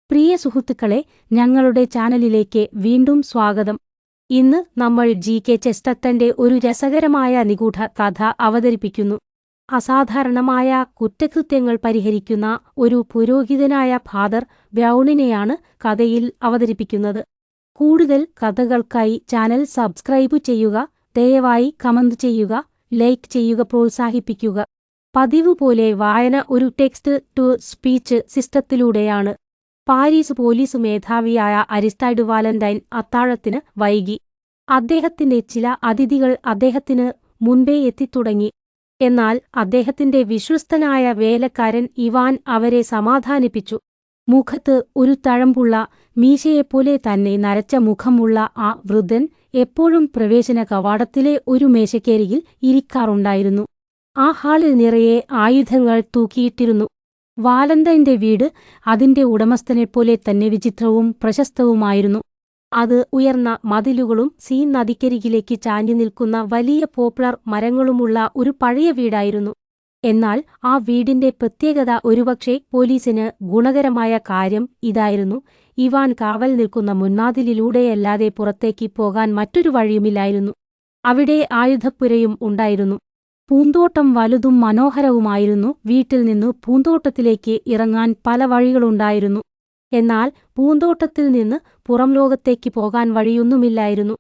പ്രിയ സുഹൃത്തുക്കളെ, ഞങ്ങളുടെ ചാനലിലേക്ക് വീണ്ടും സ്വാഗതം. ഇന്ന് നമ്മൾ ജി.കെ. ചെസ്റ്റർട്ടന്റെ ഒരു രസകരമായ നിഗൂഢ കഥ അവതരിപ്പിക്കുന്നു. അസാധാരണമായ കുറ്റകൃത്യങ്ങൾ പരിഹരിക്കുന്ന ഒരു പുരോഹിതനായ ഫാദർ ബ്രൗണിനെയാണ് കഥയിൽ അവതരിപ്പിക്കുന്നത്. കൂടുതൽ കഥകൾക്കായി ചാനൽ സബ്സ്ക്രൈബ് ചെയ്യുക, ദയവായി കമന്റ് ചെയ്യുക, ലൈക്ക് ചെയ്യുക, പ്രോത്സാഹിപ്പിക്കുക. പതിവ് പോലെ വായന ഒരു ടെക്സ്റ്റ് ടു സ്പീച്ച് സിസ്റ്റത്തിലൂടെയാണ്. പാരീസ് പോലീസ് മേധാവിയായ അരിസ്റ്റൈഡ് വാലന്റൈൻ അത്താഴത്തിന് വൈകി. അദ്ദേഹത്തിന്റെ ചില അതിഥികൾ അദ്ദേഹത്തിന് മുൻപേ എത്തിത്തുടങ്ങി. എന്നാൽ അദ്ദേഹത്തിന്റെ വിശ്വസ്തനായ വേലക്കാരൻ ഇവാൻ അവരെ സമാധാനിപ്പിച്ചു. മുഖത്ത് ഒരു തഴമ്പുള്ള, മീശയെപ്പോലെ തന്നെ നരച്ച മുഖമുള്ള ആ വൃദ്ധൻ എപ്പോഴും പ്രവേശന കവാടത്തിലെ ഒരു മേശക്കരികിൽ ഇരിക്കാറുണ്ടായിരുന്നു. ആ ഹാളിൽ നിറയെ ആയുധങ്ങൾ തൂക്കിയിട്ടിരുന്നു. വാലന്റൈന്റെ വീട് അതിന്റെ ഉടമസ്ഥനെപ്പോലെ തന്നെ വിചിത്രവും പ്രശസ്തവുമായിരുന്നു. അത് ഉയർന്ന മതിലുകളും സീൻ നദിക്കരികിലേക്ക് ചാഞ്ഞു നിൽക്കുന്ന വലിയ പോപ്ലർ മരങ്ങളുമുള്ള ഒരു പഴയ വീടായിരുന്നു. എന്നാൽ ആ വീടിന്റെ പ്രത്യേകത ഒരുപക്ഷെ പോലീസിന് ഗുണകരമായ കാര്യം ഇതായിരുന്നു: ഇവാൻ കാവൽ നിൽക്കുന്ന മുൻവാതിലിലൂടെയല്ലാതെ പുറത്തേക്ക് പോകാൻ മറ്റൊരു വഴിയുമില്ലായിരുന്നു. അവിടെ ആയുധപ്പുരയും ഉണ്ടായിരുന്നു. പൂന്തോട്ടം വലുതും മനോഹരവുമായിരുന്നു. വീട്ടിൽ നിന്ന് പൂന്തോട്ടത്തിലേക്ക് ഇറങ്ങാൻ പല വഴികളുണ്ടായിരുന്നു. എന്നാൽ പൂന്തോട്ടത്തിൽ നിന്ന് പുറം ലോകത്തേക്ക് പോകാൻ വഴിയൊന്നുമില്ലായിരുന്നു.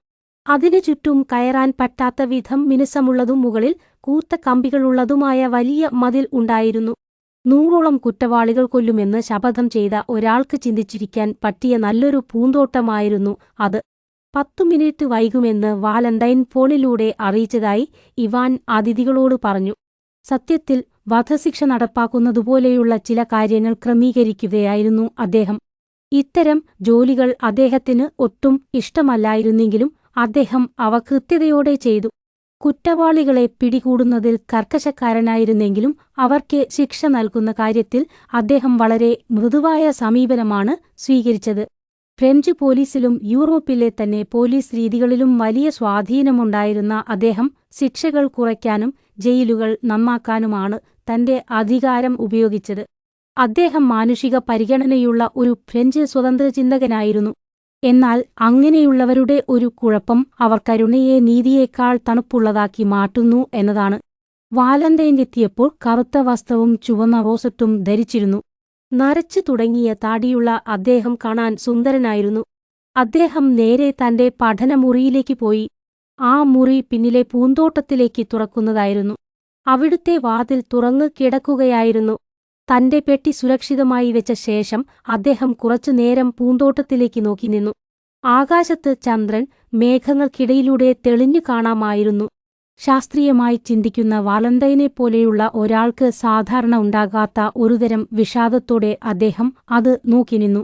അതിനു ചുറ്റും കയറാൻ പറ്റാത്ത വിധം മിനുസമുള്ളതും മുകളിൽ കൂർത്ത കമ്പികളുള്ളതുമായ വലിയ മതിൽ ഉണ്ടായിരുന്നു. 100ഓളം കുറ്റവാളികൾ കൊല്ലുമെന്ന് ശപഥം ചെയ്ത ഒരാൾക്ക് ചിന്തിച്ചിരിക്കാൻ പറ്റിയ നല്ലൊരു പൂന്തോട്ടമായിരുന്നു അത്. 10 മിനിറ്റ് വൈകുമെന്ന് വാലന്റൈൻ ഫോണിലൂടെ അറിയിച്ചതായി ഇവാൻ അതിഥികളോട് പറഞ്ഞു. സത്യത്തിൽ വധശിക്ഷ നടപ്പാക്കുന്നതുപോലെയുള്ള ചില കാര്യങ്ങൾ ക്രമീകരിക്കുകയായിരുന്നു അദ്ദേഹം. ഇത്തരം ജോലികൾ അദ്ദേഹത്തിന് ഒട്ടും ഇഷ്ടമല്ലായിരുന്നെങ്കിലും അദ്ദേഹം അവ കൃത്യതയോടെ ചെയ്തു. കുറ്റവാളികളെ പിടികൂടുന്നതിൽ കർക്കശക്കാരനായിരുന്നെങ്കിലും അവർക്ക് ശിക്ഷ നൽകുന്ന കാര്യത്തിൽ അദ്ദേഹം വളരെ മൃദുവായ സമീപനമാണ് സ്വീകരിച്ചത്. ഫ്രഞ്ച് പോലീസിലും യൂറോപ്പിലെ തന്നെ പോലീസ് രീതികളിലും വലിയ സ്വാധീനമുണ്ടായിരുന്ന അദ്ദേഹം ശിക്ഷകൾ കുറയ്ക്കാനും ജയിലുകൾ നന്നാക്കാനുമാണ് തന്റെ അധികാരം ഉപയോഗിച്ചത്. അദ്ദേഹം മാനുഷിക പരിഗണനയുള്ള ഒരു ഫ്രഞ്ച് സ്വതന്ത്രചിന്തകനായിരുന്നു. എന്നാൽ അങ്ങനെയുള്ളവരുടെ ഒരു കുഴപ്പം അവർ കരുണയെ നീതിയേക്കാൾ തണുപ്പുള്ളതാക്കി മാറ്റുന്നു എന്നതാണ്. വാലന്റൈൻ എത്തിയപ്പോൾ കറുത്ത വസ്ത്രവും ചുവന്ന റോസറ്റും ധരിച്ചിരുന്നു. നരച്ചു തുടങ്ങിയ താടിയുള്ള അദ്ദേഹം കാണാൻ സുന്ദരനായിരുന്നു. അദ്ദേഹം നേരെ തന്റെ പഠനമുറിയിലേക്ക് പോയി. ആ മുറി പിന്നിലെ പൂന്തോട്ടത്തിലേക്ക് തുറക്കുന്നതായിരുന്നു. അവിടുത്തെ വാതിൽ തുറന്നു കിടക്കുകയായിരുന്നു. തന്റെ പെട്ടി സുരക്ഷിതമായി വെച്ച ശേഷം അദ്ദേഹം കുറച്ചുനേരം പൂന്തോട്ടത്തിലേക്ക് നോക്കി നിന്നു. ആകാശത്ത് ചന്ദ്രൻ മേഘങ്ങൾക്കിടയിലൂടെ തെളിഞ്ഞു കാണാമായിരുന്നു. ശാസ്ത്രീയമായി ചിന്തിക്കുന്ന വാലന്റൈനെപ്പോലെയുള്ള ഒരാൾക്ക് സാധാരണ ഉണ്ടാകാത്ത ഒരുതരം വിഷാദത്തോടെ അദ്ദേഹം അത് നോക്കി നിന്നു.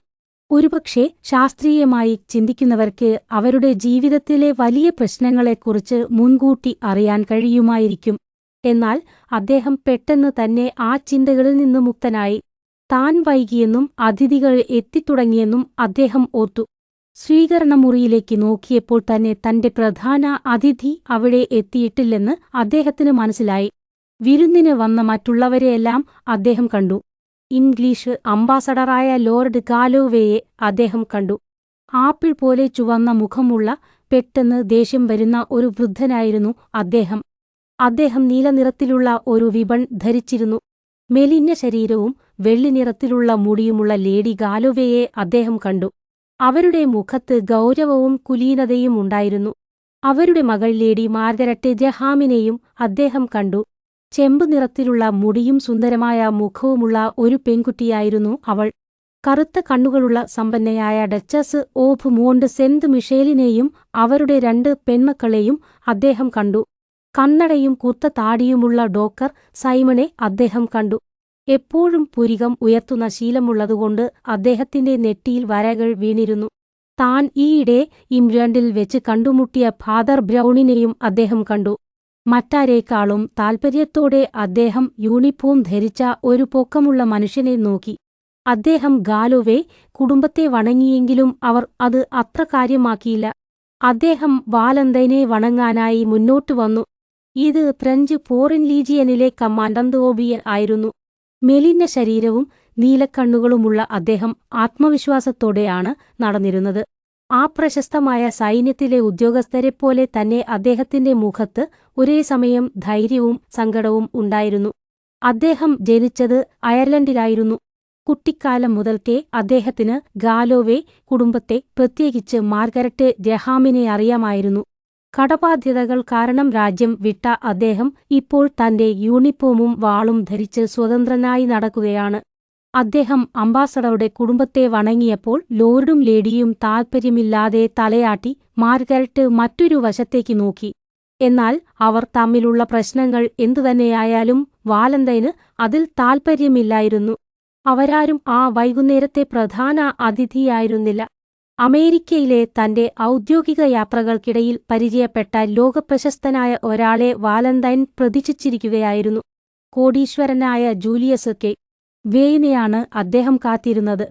ഒരുപക്ഷെ ശാസ്ത്രീയമായി ചിന്തിക്കുന്നവർക്ക് അവരുടെ ജീവിതത്തിലെ വലിയ പ്രശ്നങ്ങളെക്കുറിച്ച് മുൻകൂട്ടി അറിയാൻ കഴിയുമായിരിക്കും. എന്നാൽ അദ്ദേഹം പെട്ടെന്ന് തന്നെ ആ ചിന്തകളിൽ നിന്ന് മുക്തനായി. താൻ വൈകിയെന്നും അതിഥികൾ എത്തിത്തുടങ്ങിയെന്നും അദ്ദേഹം ഓർത്തു. സ്വീകരണമുറിയിലേക്ക് നോക്കിയപ്പോൾ തന്നെ തന്റെ പ്രധാന അതിഥി അവിടെ എത്തിയിട്ടില്ലെന്ന് അദ്ദേഹത്തിന് മനസ്സിലായി. വിരുന്നിന് വന്ന മറ്റുള്ളവരെയെല്ലാം അദ്ദേഹം കണ്ടു. ഇംഗ്ലീഷ് അംബാസഡറായ ലോർഡ് ഗാലോവേയെ അദ്ദേഹം കണ്ടു. ആപ്പിൾ പോലെ ചുവന്ന മുഖമുള്ള, പെട്ടെന്ന് ദേഷ്യം വരുന്ന ഒരു വൃദ്ധനായിരുന്നു അദ്ദേഹം. അദ്ദേഹം നീലനിറത്തിലുള്ള ഒരു റിബൺ ധരിച്ചിരുന്നു. മെലിഞ്ഞ ശരീരവും വെള്ളി നിറത്തിലുള്ള മുടിയുമുള്ള ലേഡി ഗാലോവേയെ അദ്ദേഹം കണ്ടു. അവരുടെ മുഖത്ത് ഗൗരവവും കുലീനതയും ഉണ്ടായിരുന്നു. അവരുടെ മകൾ ലേഡി മാർഗരറ്റ് ജഹാമിനെയും അദ്ദേഹം കണ്ടു. ചെമ്പ് നിറത്തിലുള്ള മുടിയും സുന്ദരമായ മുഖവുമുള്ള ഒരു പെൺകുട്ടിയായിരുന്നു അവൾ. കറുത്ത കണ്ണുകളുള്ള സമ്പന്നയായ ഡച്ചസ് ഓഫ് മോണ്ട് സെന്റ് മിഷേലിനെയും അവരുടെ 2 പെൺമക്കളെയും അദ്ദേഹം കണ്ടു. കണ്ണടയും കൂർത്ത താടിയുമുള്ള ഡോക്ടർ സൈമണെ അദ്ദേഹം കണ്ടു. എപ്പോഴും പുരികം ഉയർത്തുന്ന ശീലമുള്ളതുകൊണ്ട് അദ്ദേഹത്തിന്റെ നെറ്റിയിൽ വരകൾ വീണിരുന്നു. താൻ ഈയിടെ ഇംഗ്ലണ്ടിൽ വെച്ച് കണ്ടുമുട്ടിയ ഫാദർ ബ്രൗണിനെയും അദ്ദേഹം കണ്ടു. മറ്റാരേക്കാളും താൽപര്യത്തോടെ അദ്ദേഹം യൂണിഫോം ധരിച്ച ഒരു പൊക്കമുള്ള മനുഷ്യനെ നോക്കി. അദ്ദേഹം ഗാലോവേ കുടുംബത്തെ വണങ്ങിയെങ്കിലും അവർ അത് അത്ര കാര്യമാക്കിയില്ല. അദ്ദേഹം വാലന്റൈനെ വണങ്ങാനായി മുന്നോട്ടു വന്നു. ഇത് ഫ്രഞ്ച് ഫോറിൻ ലീജിയനിലെ കമാൻഡന്റ് ഓബിയൻ ആയിരുന്നു. മെലിഞ്ഞ ശരീരവും നീലക്കണ്ണുകളുമുള്ള അദ്ദേഹം ആത്മവിശ്വാസത്തോടെയാണ് നടന്നിരുന്നത്. ആ പ്രശസ്തമായ സൈന്യത്തിലെ ഉദ്യോഗസ്ഥരെപ്പോലെ തന്നെ അദ്ദേഹത്തിന്റെ മുഖത്ത് ഒരേ സമയം ധൈര്യവും സങ്കടവും ഉണ്ടായിരുന്നു. അദ്ദേഹം ജനിച്ചത് അയർലൻഡിലായിരുന്നു. കുട്ടിക്കാലം മുതൽക്കേ അദ്ദേഹത്തിന് ഗാലോവേ കുടുംബത്തെ, പ്രത്യേകിച്ച് മാർഗരറ്റ് ഗ്രഹാമിനെ അറിയാമായിരുന്നു. കടബാധ്യതകൾ കാരണം രാജ്യം വിട്ട അദ്ദേഹം ഇപ്പോൾ തന്റെ യൂണിഫോമും വാളും ധരിച്ച് സ്വതന്ത്രനായി നടക്കുകയാണ്. അദ്ദേഹം അംബാസഡറുടെ കുടുംബത്തെ വണങ്ങിയപ്പോൾ ലോർഡും ലേഡിയും താൽപ്പര്യമില്ലാതെ തലയാട്ടി മാർഗരറ്റ് മറ്റൊരു വശത്തേക്ക് നോക്കി. എന്നാൽ അവർ തമ്മിലുള്ള പ്രശ്നങ്ങൾ എന്തുതന്നെയായാലും വാലന്തൈന് അതിൽ താൽപ്പര്യമില്ലായിരുന്നു. അവരാരും ആ വൈകുന്നേരത്തെ പ്രധാന അതിഥിയായിരുന്നില്ല. അമേരിക്കയിലെ തന്റെ ഔദ്യോഗിക യാത്രകൾക്കിടയിൽ പരിചയപ്പെട്ട ലോകപ്രശസ്തനായ ഒരാളെ വാലന്തൈൻ പ്രതീക്ഷിച്ചിരിക്കുകയായിരുന്നു. കോടീശ്വരനായ ജൂലിയസ് കെ വേയിനെയാണ് അദ്ദേഹം കാത്തിരുന്നത്.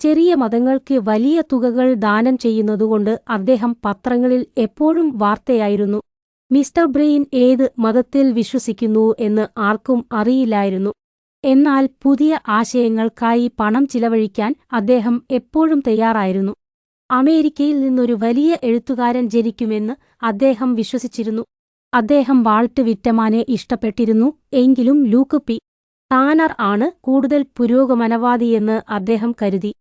ചെറിയ മതങ്ങൾക്ക് വലിയ തുകകൾ ദാനം ചെയ്യുന്നതുകൊണ്ട് അദ്ദേഹം പത്രങ്ങളിൽ എപ്പോഴും വാർത്തയായിരുന്നു. മിസ്റ്റർ ബ്രെയിൻ ഏത് മതത്തിൽ വിശ്വസിക്കുന്നു എന്ന് ആർക്കും അറിയില്ലായിരുന്നു. എന്നാൽ പുതിയ ആശയങ്ങൾക്കായി പണം ചിലവഴിക്കാൻ അദ്ദേഹം എപ്പോഴും തയ്യാറായിരുന്നു. അമേരിക്കയിൽ നിന്നൊരു വലിയ എഴുത്തുകാരൻ ജനിക്കുമെന്ന് അദ്ദേഹം വിശ്വസിച്ചിരുന്നു. അദ്ദേഹം വാൾട്ട് വിറ്റമാനെ ഇഷ്ടപ്പെട്ടിരുന്നു. എങ്കിലും ലൂക്ക് പി. ടാനർ ആണ് കൂടുതൽ പുരോഗമനവാദിയെന്ന് അദ്ദേഹം കരുതി.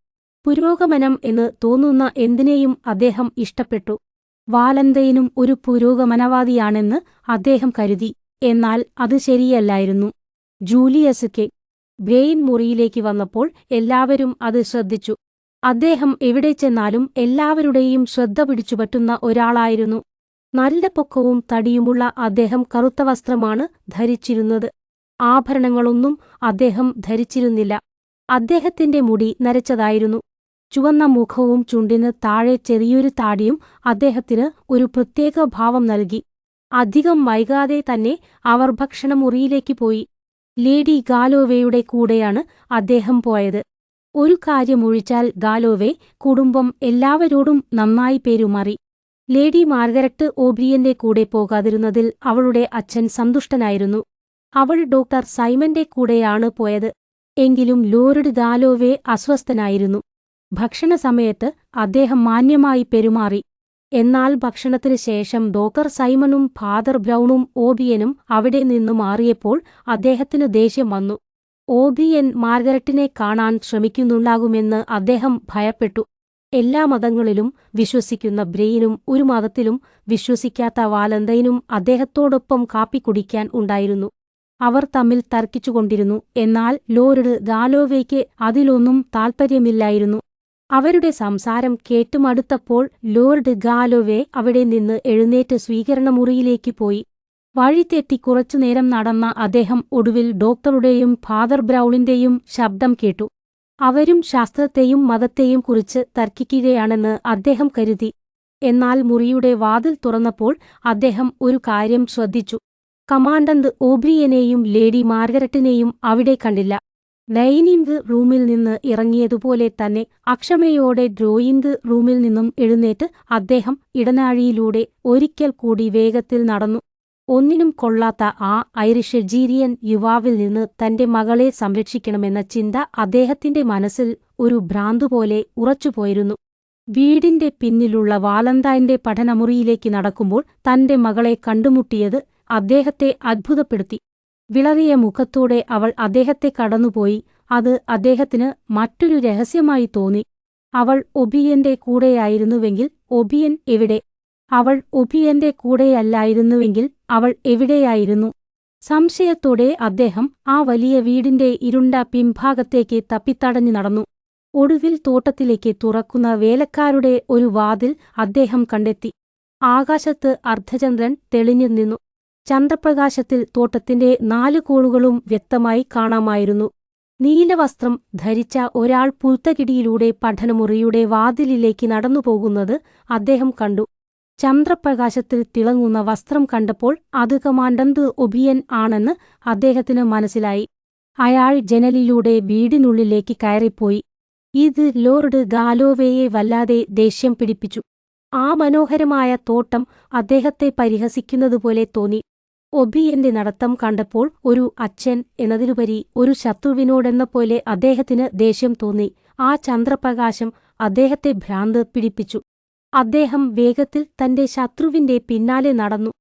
പുരോഗമനം എന്ന് തോന്നുന്ന എന്തിനേയും അദ്ദേഹം ഇഷ്ടപ്പെട്ടു. വാലന്തൈനും ഒരു പുരോഗമനവാദിയാണെന്ന് അദ്ദേഹം കരുതി. എന്നാൽ അത് ശരിയല്ലായിരുന്നു. ജൂലിയസ് കെ ബ്രെയിൻ മുറിയിലേക്ക് വന്നപ്പോൾ എല്ലാവരും അത് ശ്രദ്ധിച്ചു. അദ്ദേഹം എവിടെ ചെന്നാലും എല്ലാവരുടെയും ശ്രദ്ധ പിടിച്ചുപറ്റുന്ന ഒരാളായിരുന്നു. നല്ല പൊക്കവും തടിയുമുള്ള അദ്ദേഹം കറുത്ത വസ്ത്രമാണ് ധരിച്ചിരുന്നത്. ആഭരണങ്ങളൊന്നും അദ്ദേഹം ധരിച്ചിരുന്നില്ല. അദ്ദേഹത്തിന്റെ മുടി നരച്ചതായിരുന്നു. ചുവന്ന മുഖവും ചുണ്ടിന് താഴെ ചെറിയൊരു താടിയും അദ്ദേഹത്തിന് ഒരു പ്രത്യേക ഭാവം നൽകി. അധികം വൈകാതെ തന്നെ അവർ ഭക്ഷണമുറിയിലേക്ക് പോയി. ലേഡി ഗാലോവേയുടെ കൂടെയാണ് അദ്ദേഹം പോയത്. ഒരു കാര്യമൊഴിച്ചാൽ ഗാലോവേ കുടുംബം എല്ലാവരോടും നന്നായി പെരുമാറി. ലേഡി മാർഗരറ്റ് ഓബ്രിയന്റെ കൂടെ പോകാതിരുന്നതിൽ അവളുടെ അച്ഛൻ സന്തുഷ്ടനായിരുന്നു. അവൾ ഡോക്ടർ സൈമന്റെ കൂടെയാണ് പോയത്. എങ്കിലും ലോർഡ് ഗാലോവേ അസ്വസ്ഥനായിരുന്നു. ഭക്ഷണസമയത്ത് അദ്ദേഹം മാന്യമായി പെരുമാറി. എന്നാൽ ഭക്ഷണത്തിനു ശേഷം ഡോക്ടർ സൈമണും ഫാദർ ബ്രൗണും ഓബിയനും അവിടെ നിന്നു മാറിയപ്പോൾ അദ്ദേഹത്തിന് ദേഷ്യം വന്നു. ഓബിയൻ മാർഗരറ്റിനെ കാണാൻ ശ്രമിക്കുന്നുണ്ടാകുമെന്ന് അദ്ദേഹം ഭയപ്പെട്ടു. എല്ലാ മതങ്ങളിലും വിശ്വസിക്കുന്ന ബ്രെയിനും ഒരു മതത്തിലും വിശ്വസിക്കാത്ത വാലന്തൈനും അദ്ദേഹത്തോടൊപ്പം കാപ്പി കുടിക്കാൻ ഉണ്ടായിരുന്നു. അവർ തമ്മിൽ തർക്കിച്ചുകൊണ്ടിരുന്നു. എന്നാൽ ലോർഡ് ഗാലോവേയ്ക്ക് അതിലൊന്നും താൽപ്പര്യമില്ലായിരുന്നു. അവരുടെ സംസാരം കേട്ടുമടുത്തപ്പോൾ ലോർഡ് ഗാലോവേ അവിടെ നിന്ന് എഴുന്നേറ്റ് സ്വീകരണമുറിയിലേക്ക് പോയി. വഴിതെറ്റി കുറച്ചുനേരം നടന്ന അദ്ദേഹം ഒടുവിൽ ഡോക്ടറുടെയും ഫാദർ ബ്രൗണിന്റെയും ശബ്ദം കേട്ടു. അവരും ശാസ്ത്രത്തെയും മതത്തെയും കുറിച്ച് തർക്കിക്കുകയാണെന്ന് അദ്ദേഹം കരുതി. എന്നാൽ മുറിയുടെ വാതിൽ തുറന്നപ്പോൾ അദ്ദേഹം ഒരു കാര്യം ശ്രദ്ധിച്ചു. കമാൻഡന്റ് ഓബ്രിയനെയും ലേഡി മാർഗരറ്റിനെയും അവിടെ കണ്ടില്ല. ഡൈനിംഗ് റൂമിൽ നിന്ന് ഇറങ്ങിയതുപോലെ തന്നെ അക്ഷമയോടെ ഡ്രോയിംഗ് റൂമിൽ നിന്നും എഴുന്നേറ്റ് അദ്ദേഹം ഇടനാഴിയിലൂടെ ഒരിക്കൽ കൂടി വേഗത്തിൽ നടന്നു. ഒന്നിനും കൊള്ളാത്ത ആ ഐറിഷ്-ജീരിയൻ യുവാവിൽ നിന്ന് തന്റെ മകളെ സംരക്ഷിക്കണമെന്ന ചിന്ത അദ്ദേഹത്തിന്റെ മനസ്സിൽ ഒരു ഭ്രാന്തുപോലെ ഉറച്ചുപോയിരുന്നു. വീടിന്റെ പിന്നിലുള്ള വാലന്തൈന്റെ പഠനമുറിയിലേക്ക് നടക്കുമ്പോൾ തന്റെ മകളെ കണ്ടുമുട്ടിയത് അദ്ദേഹത്തെ അത്ഭുതപ്പെടുത്തി. വിളറിയ മുഖത്തോടെ അവൾ അദ്ദേഹത്തെ കടന്നുപോയി. അത് അദ്ദേഹത്തിന് മറ്റൊരു രഹസ്യമായി തോന്നി. അവൾ ഒബിയന്റെ കൂടെയായിരുന്നുവെങ്കിൽ ഒബിയൻ എവിടെ? അവൾ ഒബിയന്റെ കൂടെയല്ലായിരുന്നുവെങ്കിൽ അവൾ എവിടെയായിരുന്നു? സംശയത്തോടെ അദ്ദേഹം ആ വലിയ വീടിന്റെ ഇരുണ്ട പിൻഭാഗത്തേക്ക് തപ്പിത്തടഞ്ഞു നടന്നു. ഒടുവിൽ തോട്ടത്തിലേക്ക് തുറക്കുന്ന വേലക്കാരുടെ ഒരു വാതിൽ അദ്ദേഹം കണ്ടെത്തി. ആകാശത്ത് അർദ്ധചന്ദ്രൻ തെളിഞ്ഞു നിന്നു. ചന്ദ്രപ്രകാശത്തിൽ തോട്ടത്തിന്റെ 4 കോണുകളും വ്യക്തമായി കാണാമായിരുന്നു. നീലവസ്ത്രം ധരിച്ച ഒരാൾ പുൽത്തകിടിയിലൂടെ പഠനമുറിയുടെ വാതിലിലേക്ക് നടന്നുപോകുന്നത് അദ്ദേഹം കണ്ടു. ചന്ദ്രപ്രകാശത്തിൽ തിളങ്ങുന്ന വസ്ത്രം കണ്ടപ്പോൾ അത് കമാൻഡന്റ് ഒബിയൻ ആണെന്ന് അദ്ദേഹത്തിന് മനസ്സിലായി. അയാൾ ജനലിലൂടെ വീടിനുള്ളിലേക്ക് കയറിപ്പോയി. ഇത് ലോർഡ് ഗാലോവേയെ വല്ലാതെ ദേഷ്യം പിടിപ്പിച്ചു. ആ മനോഹരമായ തോട്ടം അദ്ദേഹത്തെ പരിഹസിക്കുന്നതുപോലെ തോന്നി. ഒബിയന്റെ നടത്തം കണ്ടപ്പോൾ ഒരു അച്ഛൻ എന്നതിലുപരി ഒരു ശത്രുവിനോടെന്ന പോലെ അദ്ദേഹത്തിന് ദേഷ്യം തോന്നി. ആ ചന്ദ്രപ്രകാശം അദ്ദേഹത്തെ ഭ്രാന്ത് പിടിപ്പിച്ചു. അദ്ദേഹം വേഗത്തിൽ തന്റെ ശത്രുവിന്റെ പിന്നാലെ നടന്നു.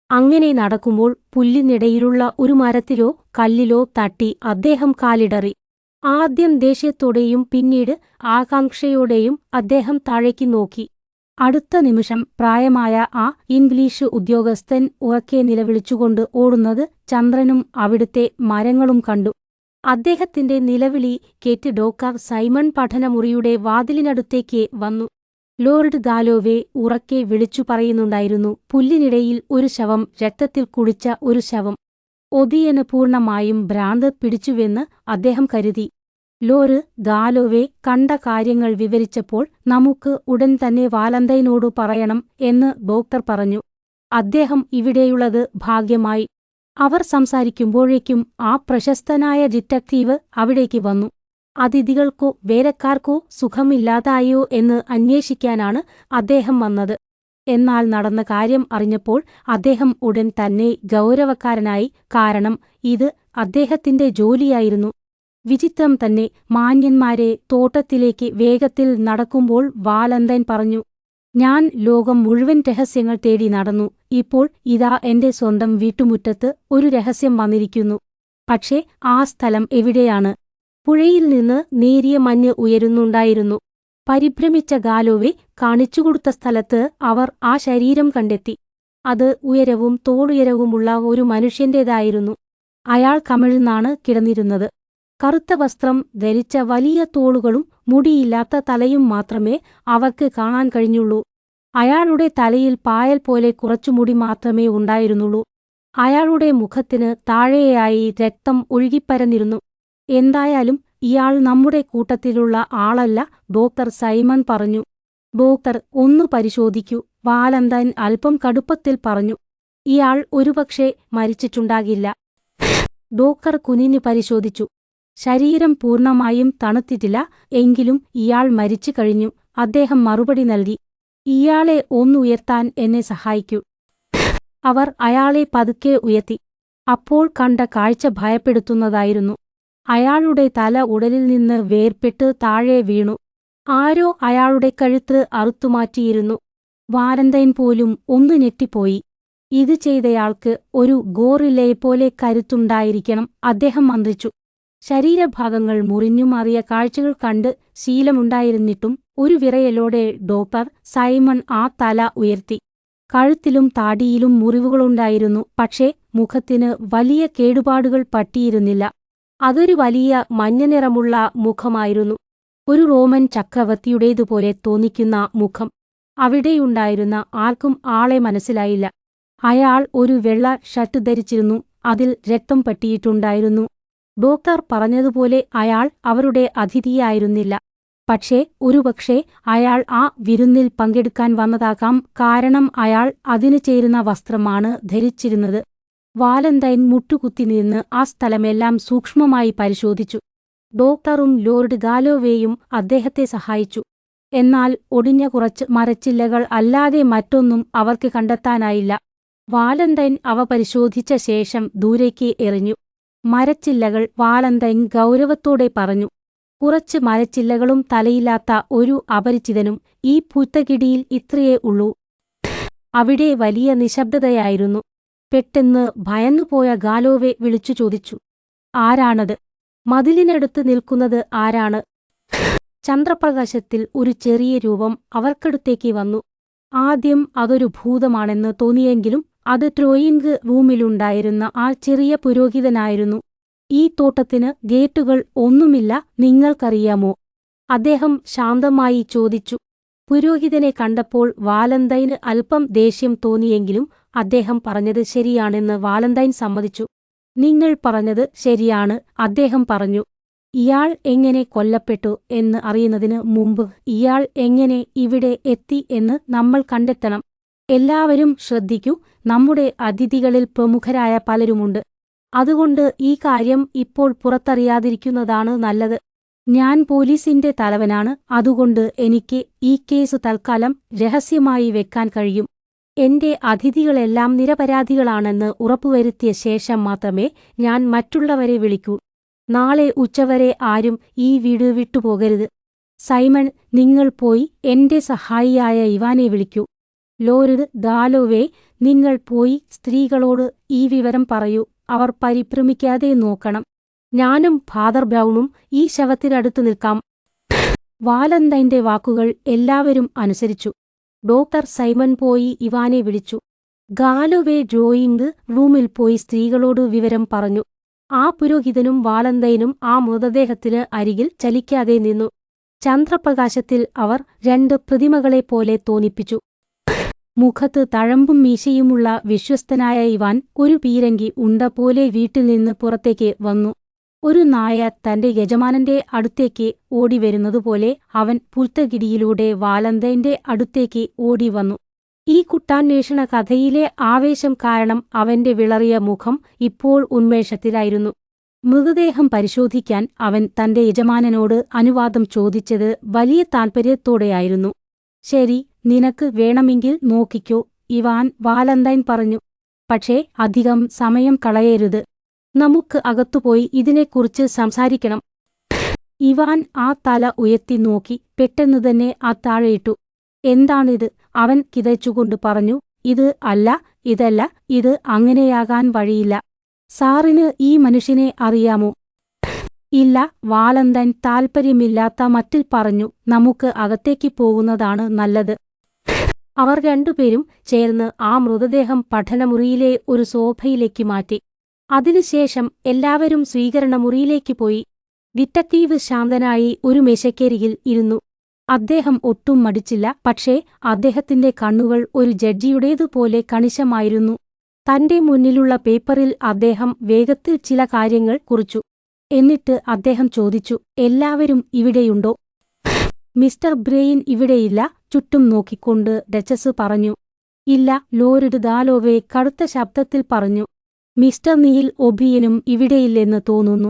അങ്ങനെ നടക്കുമ്പോൾ പുല്ലിനിടയിലുള്ള ഒരു മരത്തിലോ കല്ലിലോ തട്ടി അദ്ദേഹം കാലിടറി. ആദ്യം ദേഷ്യത്തോടെയും പിന്നീട് ആകാംക്ഷയോടെയും അദ്ദേഹം താഴേക്ക് നോക്കി. അടുത്ത നിമിഷം പ്രായമായ ആ ഇംഗ്ലീഷ് ഉദ്യോഗസ്ഥൻ ഉറക്കെ നിലവിളിച്ചുകൊണ്ട് ഓടുന്നത് ചന്ദ്രനും അവിടുത്തെ മരങ്ങളും കണ്ടു. അദ്ദേഹത്തിന്റെ നിലവിളി കേട്ട് ഡോക്ടർ സൈമൺ പഠനമുറിയുടെ വാതിലിനടുത്തേക്ക് വന്നു. ലോർഡ് ഗാലോവേ ഉറക്കെ വിളിച്ചു പറയുന്നുണ്ടായിരുന്നു. പുല്ലിനിടയിൽ ഒരു ശവം, രക്തത്തിൽ കുളിച്ച ഒരു ശവം. ഒബിയന് പൂർണ്ണമായും ഭ്രാന്ത് പിടിച്ചുവെന്ന് അദ്ദേഹം കരുതി. ലോറ് ഗാലോവേ കണ്ട കാര്യങ്ങൾ വിവരിച്ചപ്പോൾ നമുക്ക് ഉടൻ തന്നെ വാലന്തൈനോടു പറയണം എന്ന് ഡോക്ടർ പറഞ്ഞു. അദ്ദേഹം ഇവിടെയുള്ളത് ഭാഗ്യമായി. അവർ സംസാരിക്കുമ്പോഴേക്കും ആ പ്രശസ്തനായ ഡിറ്റക്റ്റീവ് അവിടേക്ക് വന്നു. അതിഥികൾക്കോ വേലക്കാർക്കോ സുഖമില്ലാതായോ എന്ന് അന്വേഷിക്കാനാണ് അദ്ദേഹം വന്നത്. എന്നാൽ നടന്ന കാര്യം അറിഞ്ഞപ്പോൾ അദ്ദേഹം ഉടൻ തന്നെ ഗൗരവക്കാരനായി. കാരണം ഇത് അദ്ദേഹത്തിന്റെ ജോലിയായിരുന്നു. വിചിത്രം തന്നെ, മാന്യന്മാരെ തോട്ടത്തിലേക്ക് വേഗത്തിൽ നടക്കുമ്പോൾ വാലന്തൈൻ പറഞ്ഞു, ഞാൻ ലോകം മുഴുവൻ രഹസ്യങ്ങൾ തേടി നടന്നു. ഇപ്പോൾ ഇതാ എന്റെ സ്വന്തം വീട്ടുമുറ്റത്ത് ഒരു രഹസ്യം വന്നിരിക്കുന്നു. പക്ഷേ ആ സ്ഥലം എവിടെയാണ്? പുഴയിൽ നിന്ന് നേരിയ മഞ്ഞ് ഉയരുന്നുണ്ടായിരുന്നു. പരിഭ്രമിച്ച ഗാലോവെ കാണിച്ചുകൊടുത്ത സ്ഥലത്ത് അവർ ആ ശരീരം കണ്ടെത്തി. അത് ഉയരവും തോളുയരവുമുള്ള ഒരു മനുഷ്യന്റേതായിരുന്നു. അയാൾ കമിഴ്ന്നാണ് കിടന്നിരുന്നത്. കറുത്ത വസ്ത്രം ധരിച്ച വലിയ തോളുകളും മുടിയില്ലാത്ത തലയും മാത്രമേ അവർക്ക് കാണാൻ കഴിഞ്ഞുള്ളൂ. അയാളുടെ തലയിൽ പായൽ പോലെ കുറച്ചു മുടി മാത്രമേ ഉണ്ടായിരുന്നുള്ളൂ. അയാളുടെ മുഖത്തിന് താഴെയായി രക്തം ഒഴുകിപ്പരന്നിരുന്നു. എന്തായാലും ഇയാൾ നമ്മുടെ കൂട്ടത്തിലുള്ള ആളല്ല, ഡോക്ടർ സൈമൺ പറഞ്ഞു. ഡോക്ടർ, ഒന്ന് പരിശോധിക്കൂ, വാലന്തൈൻ അല്പം കടുപ്പത്തിൽ പറഞ്ഞു. ഇയാൾ ഒരുപക്ഷെ മരിച്ചിട്ടുണ്ടാകില്ല. ഡോക്ടർ കുനിഞ്ഞു പരിശോധിച്ചു. ശരീരം പൂർണ്ണമായും തണുത്തിട്ടില്ല, എങ്കിലും ഇയാൾ മരിച്ചു കഴിഞ്ഞു. അദ്ദേഹം മറുപടി നൽകി. ഇയാളെ ഒന്നുയർത്താൻ എന്നെ സഹായിക്കൂ. അവർ അയാളെ പതുക്കെ ഉയർത്തി. അപ്പോൾ കണ്ട കാഴ്ച ഭയപ്പെടുത്തുന്നതായിരുന്നു. അയാളുടെ തല ഉടലിൽ നിന്ന് വേർപെട്ട് താഴെ വീണു. ആരോ അയാളുടെ കഴുത്ത് അറുത്തുമാറ്റിയിരുന്നു. വാലന്തൈൻ പോലും ഒന്ന് ഞെട്ടിപ്പോയി. ഇത് ചെയ്തയാൾക്ക് ഒരു ഗോറില്ലയെപ്പോലെ കരുത്തുണ്ടായിരിക്കണം, അദ്ദേഹം മന്ത്രിച്ചു. ശരീരഭാഗങ്ങൾ മുറിഞ്ഞു മാറിയ കാഴ്ചകൾ കണ്ട് ശീലമുണ്ടായിരുന്നിട്ടും ഒരു വിറയലോടെ ഡോക്ടർ സൈമൺ ആ തല ഉയർത്തി. കഴുത്തിലും താടിയിലും മുറിവുകളുണ്ടായിരുന്നു, പക്ഷേ മുഖത്തിന് വലിയ കേടുപാടുകൾ പറ്റിയിരുന്നില്ല. അതൊരു വലിയ മഞ്ഞനിറമുള്ള മുഖമായിരുന്നു. ഒരു റോമൻ ചക്രവർത്തിയുടേതുപോലെ തോന്നിക്കുന്ന മുഖം. അവിടെയുണ്ടായിരുന്ന ആർക്കും ആളെ മനസ്സിലായില്ല. അയാൾ ഒരു വെള്ള ഷർട്ട് ധരിച്ചിരുന്നു, അതിൽ രക്തം പറ്റിയിട്ടുണ്ടായിരുന്നു. ഡോക്ടർ പറഞ്ഞതുപോലെ അയാൾ അവരുടെ അതിഥിയായിരുന്നില്ല. പക്ഷേ ഒരുപക്ഷേ അയാൾ ആ വിരുന്നിൽ പങ്കെടുക്കാൻ വന്നതാകാം, കാരണം അയാൾ അതിനു ചേരുന്ന വസ്ത്രമാണ് ധരിച്ചിരുന്നത്. വാലന്തൈൻ മുട്ടുകുത്തി നിന്ന് ആ സ്ഥലമെല്ലാം സൂക്ഷ്മമായി പരിശോധിച്ചു. ഡോക്ടറും ലോർഡ് ഗാലോവേയും അദ്ദേഹത്തെ സഹായിച്ചു. എന്നാൽ ഒടിഞ്ഞ കുറച്ച് മരച്ചില്ലകൾ അല്ലാതെ മറ്റൊന്നും അവർക്ക് കണ്ടെത്താനായില്ല. വാലന്തൈൻ അവ പരിശോധിച്ച ശേഷം ദൂരേക്ക് എറിഞ്ഞു. മരച്ചില്ലകൾ, വാലന്തൈൻ ഗൗരവത്തോടെ പറഞ്ഞു. കുറച്ച് മരച്ചില്ലകളും തലയില്ലാത്ത ഒരു അപരിചിതനും. ഈ പുത്തകിടിയിൽ ഇത്രയേ ഉള്ളൂ. അവിടെ വലിയ നിശബ്ദതയായിരുന്നു. പെട്ടെന്ന് ഭയന്നുപോയ ഗാലോവെ വിളിച്ചു ചോദിച്ചു, ആരാണത്? മതിലിനടുത്ത് നിൽക്കുന്നത് ആരാണ്? ചന്ദ്രപ്രകാശത്തിൽ ഒരു ചെറിയ രൂപം അവർക്കടുത്തേക്ക് വന്നു. ആദ്യം അതൊരു ഭൂതമാണെന്ന് തോന്നിയെങ്കിലും അത് ഡ്രോയിങ് റൂമിലുണ്ടായിരുന്ന ആ ചെറിയ പുരോഹിതനായിരുന്നു. ഈ തോട്ടത്തിന് ഗേറ്റുകൾ ഒന്നുമില്ല, നിങ്ങൾക്കറിയാമോ? അദ്ദേഹം ശാന്തമായി ചോദിച്ചു. പുരോഹിതനെ കണ്ടപ്പോൾ വാലന്തൈന് അല്പം ദേഷ്യം തോന്നിയെങ്കിലും അദ്ദേഹം പറഞ്ഞത് ശരിയാണെന്ന് വാലന്തൈൻ സമ്മതിച്ചു. നിങ്ങൾ പറഞ്ഞത് ശരിയാണ്, അദ്ദേഹം പറഞ്ഞു. ഇയാൾ എങ്ങനെ കൊല്ലപ്പെട്ടു എന്ന് അറിയുന്നതിന് മുമ്പ് ഇയാൾ എങ്ങനെ ഇവിടെ എത്തി എന്ന് നമ്മൾ കണ്ടെത്തണം. എല്ലാവരും ശ്രദ്ധിക്കൂ, നമ്മുടെ അതിഥികളിൽ പ്രമുഖരായ പലരുമുണ്ട്. അതുകൊണ്ട് ഈ കാര്യം ഇപ്പോൾ പുറത്തറിയാതിരിക്കുന്നതാണ് നല്ലത്. ഞാൻ പോലീസിന്റെ തലവനാണ്, അതുകൊണ്ട് എനിക്ക് ഈ കേസ് തൽക്കാലം രഹസ്യമായി വെക്കാൻ കഴിയും. എന്റെ അതിഥികളെല്ലാം നിരപരാധികളാണെന്ന് ഉറപ്പുവരുത്തിയ ശേഷം മാത്രമേ ഞാൻ മറ്റുള്ളവരെ വിളിക്കൂ. നാളെ ഉച്ചവരെ ആരും ഈ വീട് വിട്ടുപോകരുത്. സൈമൺ, നിങ്ങൾ പോയി എന്റെ സഹായിയായ ഇവാനെ വിളിക്കൂ. ലോർഡ് ദാലോവേ, നിങ്ങൾ പോയി സ്ത്രീകളോട് ഈ വിവരം പറയൂ. അവർ പരിഭ്രമിക്കാതെ നോക്കണം. ഞാനും ഫാദർ ബ്രൗണും ഈ ശവത്തിനടുത്തു നിൽക്കാം. വാലന്റൈന്റെ വാക്കുകൾ എല്ലാവരും അനുസരിച്ചു. ഡോക്ടർ സൈമൺ പോയി ഇവാനെ വിളിച്ചു. ഗാലോവേ ഡ്രോയിംഗ് റൂമിൽ പോയി സ്ത്രീകളോട് വിവരം പറഞ്ഞു. ആ പുരോഹിതനും വാലന്തൈനും ആ മൃതദേഹത്തിന് അരികിൽ ചലിക്കാതെ നിന്നു. ചന്ദ്രപ്രകാശത്തിൽ അവർ 2 പ്രതിമകളെപ്പോലെ തോന്നിപ്പിച്ചു. മുഖത്ത് തഴമ്പും മീശയുമുള്ള വിശ്വസ്തനായ ഇവാൻ ഒരു പീരങ്കി ഉണ്ട പോലെ വീട്ടിൽ നിന്ന് പുറത്തേക്ക് വന്നു. ഒരു നായ തന്റെ യജമാനന്റെ അടുത്തേക്ക് ഓടിവരുന്നതുപോലെ അവൻ പുൽത്തകിടിയിലൂടെ വാലന്തൈന്റെ അടുത്തേക്ക് ഓടിവന്നു. ഈ കുറ്റാന്വേഷണ കഥയിലെ ആവേശം കാരണം അവന്റെ വിളറിയ മുഖം ഇപ്പോൾ ഉന്മേഷത്തിലായിരുന്നു. മൃതദേഹം പരിശോധിക്കാൻ അവൻ തന്റെ യജമാനനോട് അനുവാദം ചോദിച്ചത് വലിയ താൽപര്യത്തോടെയായിരുന്നു. ശരി, നിനക്ക് വേണമെങ്കിൽ നോക്കിക്കോ, ഇവാൻ വാലന്തൈൻ പറഞ്ഞു. പക്ഷേ അധികം സമയം കളയരുത്. നമുക്ക് അകത്തുപോയി ഇതിനെക്കുറിച്ച് സംസാരിക്കണം. ഇവാൻ ആ തല ഉയർത്തി നോക്കി പെട്ടെന്ന് തന്നെ ആ താഴെയിട്ടു. എന്താണിത്? അവൻ കിതച്ചുകൊണ്ട് പറഞ്ഞു. ഇത് അല്ല, ഇതല്ല, ഇത് അങ്ങനെയാകാൻ വഴിയില്ല. സാറിന് ഈ മനുഷ്യനെ അറിയാമോ? ഇല്ല, വാലന്തൈൻ താൽപ്പര്യമില്ലാത്ത മട്ടിൽ പറഞ്ഞു. നമുക്ക് അകത്തേക്ക് പോകുന്നതാണ് നല്ലത്. അവർ 2 പേരും ചേർന്ന് ആ മൃതദേഹം പഠനമുറിയിലെ ഒരു സോഫയിലേക്ക് മാറ്റി. അതിനുശേഷം എല്ലാവരും സ്വീകരണമുറിയിലേക്ക് പോയി. ഡിറ്റക്റ്റീവ് ശാന്തനായി ഒരു മേശക്കരികിൽ ഇരുന്നു. അദ്ദേഹം ഒട്ടും മടിച്ചില്ല. പക്ഷേ അദ്ദേഹത്തിന്റെ കണ്ണുകൾ ഒരു ജഡ്ജിയുടേതുപോലെ കണിശമായിരുന്നു. തന്റെ മുന്നിലുള്ള പേപ്പറിൽ അദ്ദേഹം വേഗത്തിൽ ചില കാര്യങ്ങൾ കുറിച്ചു. എന്നിട്ട് അദ്ദേഹം ചോദിച്ചു, എല്ലാവരും ഇവിടെയുണ്ടോ? മിസ്റ്റർ ബ്രെയിൻ ഇവിടെയില്ല. ചുറ്റും നോക്കിക്കൊണ്ട് ഡച്ചസ് പറഞ്ഞു. ഇല്ല, ലോർഡ് ദാലോവേ കടുത്ത ശബ്ദത്തിൽ പറഞ്ഞു. മിസ്റ്റർ നീൽ ഒബിയനും ഇവിടെയില്ലെന്ന് തോന്നുന്നു.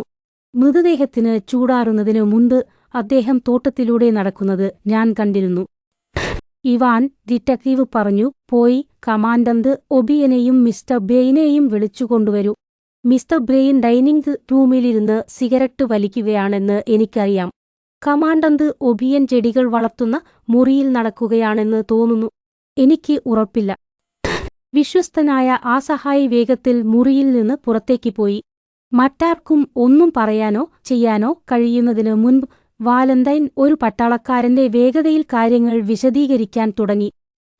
മൃതദേഹത്തിന് ചൂടാറുന്നതിനു മുൻപ് അദ്ദേഹം തോട്ടത്തിലൂടെ നടക്കുന്നത് ഞാൻ കണ്ടിരുന്നു. ഇവാൻ, ഡിറ്റക്റ്റീവ് പറഞ്ഞു. പോയി കമാൻഡന്റ് ഒബിയനെയും മിസ്റ്റർ ബ്രെയിനെയും വിളിച്ചുകൊണ്ടുവരൂ. മിസ്റ്റർ ബ്രെയിൻ ഡൈനിങ് റൂമിലിരുന്ന് സിഗരറ്റ് വലിക്കുകയാണെന്ന് എനിക്കറിയാം. കമാൻഡന്റ് ഒബിയൻ ചെടികൾ വളർത്തുന്ന മുറിയിൽ നടക്കുകയാണെന്ന് തോന്നുന്നു. എനിക്ക് ഉറപ്പില്ല. വിശ്വസ്തനായ ആ സഹായി വേഗത്തിൽ മുറിയിൽ നിന്ന് പുറത്തേക്ക് പോയി. മറ്റാർക്കും ഒന്നും പറയാനോ ചെയ്യാനോ കഴിയുന്നതിനു മുൻപ് വാലന്തൈൻ ഒരു പട്ടാളക്കാരന്റെ വേഗതയിൽ കാര്യങ്ങൾ വിശദീകരിക്കാൻ തുടങ്ങി.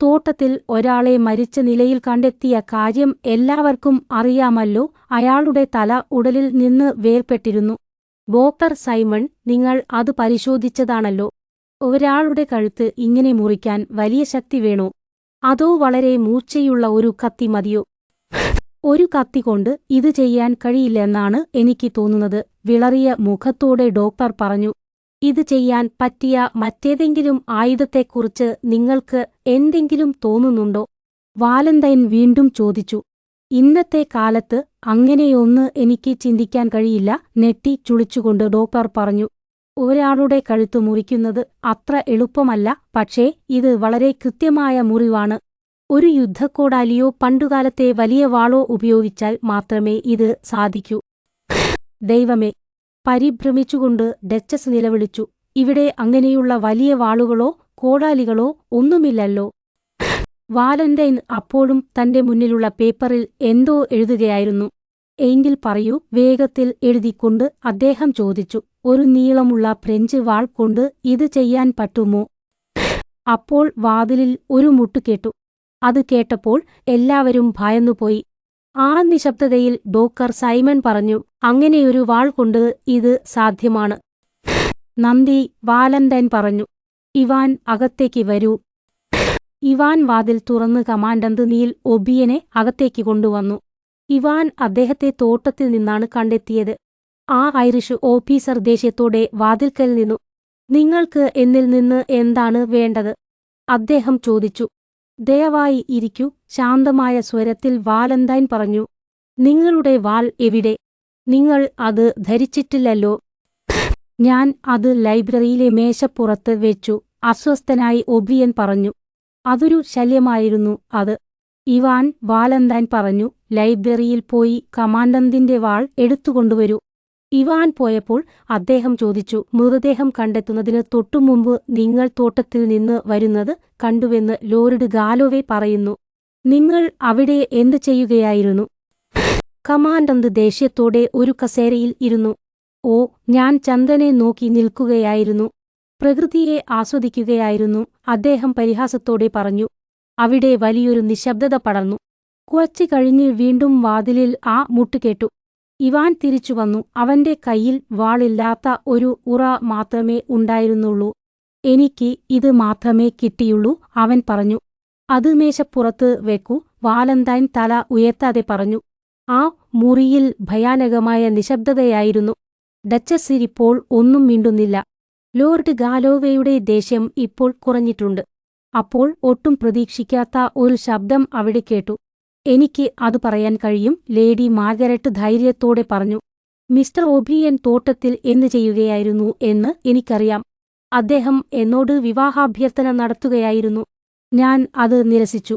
തോട്ടത്തിൽ ഒരാളെ മരിച്ച നിലയിൽ കണ്ടെത്തിയ കാര്യം എല്ലാവർക്കും അറിയാമല്ലോ. അയാളുടെ തല ഉടലിൽ നിന്ന് വേർപെട്ടിരുന്നു. ഡോക്ടർ സൈമൺ, നിങ്ങൾ അത് പരിശോധിച്ചതാണല്ലോ. ഒരാളുടെ കഴുത്ത് ഇങ്ങനെ മുറിക്കാൻ വലിയ ശക്തി വേണോ? അതോ വളരെ മൂർച്ചയുള്ള ഒരു കത്തി മതിയോ? ഒരു കത്തി കൊണ്ട് ഇത് ചെയ്യാൻ കഴിയില്ലെന്നാണ് എനിക്ക് തോന്നുന്നത്, വിളറിയ മുഖത്തോടെ ഡോക്ടർ പറഞ്ഞു. ഇത് ചെയ്യാൻ പറ്റിയ മറ്റേതെങ്കിലും ആയുധത്തെക്കുറിച്ച് നിങ്ങൾക്ക് എന്തെങ്കിലും തോന്നുന്നുണ്ടോ? വാലന്തൈൻ വീണ്ടും ചോദിച്ചു. ഇന്നത്തെ കാലത്ത് അങ്ങനെയൊന്ന് എനിക്ക് ചിന്തിക്കാൻ കഴിയില്ല, നെട്ടി ചുളിച്ചുകൊണ്ട് ഡോക്ടർ പറഞ്ഞു. ഒരാളുടെ കഴുത്ത് മുറിക്കുന്നത് അത്ര എളുപ്പമല്ല, പക്ഷേ ഇത് വളരെ കൃത്യമായ മുറിവാണ്. ഒരു യുദ്ധക്കോടാലിയോ പണ്ടുകാലത്തെ വലിയ വാളോ ഉപയോഗിച്ചാൽ മാത്രമേ ഇത് സാധിക്കൂ. ദൈവമേ! പരിഭ്രമിച്ചുകൊണ്ട് ഡച്ചസ് നിലവിളിച്ചു. ഇവിടെ അങ്ങനെയുള്ള വലിയ വാളുകളോ കോടാലികളോ ഒന്നുമില്ലല്ലോ. വാലന്റൈൻ അപ്പോഴും തന്റെ മുന്നിലുള്ള പേപ്പറിൽ എന്തോ എഴുതുകയായിരുന്നു. എങ്കിൽ പറയൂ, വേഗത്തിൽ എഴുതിക്കൊണ്ട് അദ്ദേഹം ചോദിച്ചു. ഒരു നീളമുള്ള ഫ്രഞ്ച് വാൾ കൊണ്ട് ഇത് ചെയ്യാൻ പറ്റുമോ? അപ്പോൾ വാതിലിൽ ഒരു മുട്ട് കേട്ടു. അത് കേട്ടപ്പോൾ എല്ലാവരും ഭയന്നുപോയി. ആ നിശബ്ദതയിൽ ഡോക്ടർ സൈമൺ പറഞ്ഞു, അങ്ങനെയൊരു വാൾ കൊണ്ട് ഇത് സാധ്യമാണ്. നന്ദി, വാലന്റൈൻ പറഞ്ഞു. ഇവാൻ, അകത്തേക്ക് വരൂ. ഇവാൻ വാതിൽ തുറന്ന് കമാൻഡന്റ് നീൽ ഒബിയനെ അകത്തേക്ക് കൊണ്ടുവന്നു. ഇവാൻ അദ്ദേഹത്തെ തോട്ടത്തിൽ നിന്നാണ് കണ്ടെത്തിയത്. ആ ഐറിഷ് ഓഫീസർ ദേഷ്യത്തോടെ വാതിൽക്കൽ നിന്നു. നിങ്ങൾക്ക് എന്നിൽ നിന്ന് എന്താണ് വേണ്ടത്? അദ്ദേഹം ചോദിച്ചു. ദയവായി ഇരിക്കൂ, ശാന്തമായ സ്വരത്തിൽ വാലന്റൈൻ പറഞ്ഞു. നിങ്ങളുടെ വാൾ എവിടെ? നിങ്ങൾ അത് ധരിച്ചിട്ടില്ലല്ലോ. ഞാൻ അത് ലൈബ്രറിയിലെ മേശപ്പുറത്ത് വെച്ചു, അസ്വസ്ഥനായി ഒബിയൻ പറഞ്ഞു. അതൊരു ശല്യമായിരുന്നു അത്. ഇവാൻ വാലന്റൈൻ പറഞ്ഞു. ലൈബ്രറിയിൽ പോയി കമാൻഡന്റിന്റെ വാൾ എടുത്തുകൊണ്ടുവരൂ. ഇവാൻ പോയപ്പോൾ അദ്ദേഹം ചോദിച്ചു, മൃതദേഹം കണ്ടെത്തുന്നതിന് തൊട്ടുമുമ്പ് നിങ്ങൾ തോട്ടത്തിൽ നിന്ന് വരുന്നത് കണ്ടുവെന്ന് ലോർഡ് ഗാലോവേ പറയുന്നു. നിങ്ങൾ അവിടെ എന്ത് ചെയ്യുകയായിരുന്നു? കമാൻഡന്റ് ദേഷ്യത്തോടെ ഒരു കസേരയിൽ ഇരുന്നു. ഓ, ഞാൻ ചന്ദ്രനെ നോക്കി നിൽക്കുകയായിരുന്നു. പ്രകൃതിയെ ആസ്വദിക്കുകയായിരുന്നു, അദ്ദേഹം പരിഹാസത്തോടെ പറഞ്ഞു. അവിടെ വലിയൊരു നിശബ്ദത പടർന്നു. കുറച്ചു കഴിഞ്ഞ് വീണ്ടും വാതിലിൽ ആ മുട്ടുകേട്ടു. ഇവാൻ തിരിച്ചു വന്നു. അവന്റെ കയ്യിൽ വാളില്ലാത്ത ഒരു ഉറ മാത്രമേ ഉണ്ടായിരുന്നുള്ളൂ. എനിക്ക് ഇത് മാത്രമേ കിട്ടിയുള്ളൂ, അവൻ പറഞ്ഞു. അത് മേശപ്പുറത്ത് വെക്കൂ, വാലന്റൈൻ തല ഉയർത്താതെ പറഞ്ഞു. ആ മുറിയിൽ ഭയാനകമായ നിശബ്ദതയായിരുന്നു. ഡച്ചസ് ഇപ്പോൾ ഒന്നും മിണ്ടുന്നില്ല. ലോർഡ് ഗാലോവേയുടെ ദേഷ്യം ഇപ്പോൾ കുറഞ്ഞിട്ടുണ്ട്. അപ്പോൾ ഒട്ടും പ്രതീക്ഷിക്കാത്ത ഒരു ശബ്ദം അവിടെ കേട്ടു. എനിക്ക് അത് പറയാൻ കഴിയും, ലേഡി മാർഗരറ്റ് ധൈര്യത്തോടെ പറഞ്ഞു. മിസ്റ്റർ ഒബിയൻ തോട്ടത്തിൽ എന്തു ചെയ്യുകയായിരുന്നു എന്ന് എനിക്കറിയാം. അദ്ദേഹം എന്നോട് വിവാഹാഭ്യർത്ഥന നടത്തുകയായിരുന്നു. ഞാൻ അത് നിരസിച്ചു.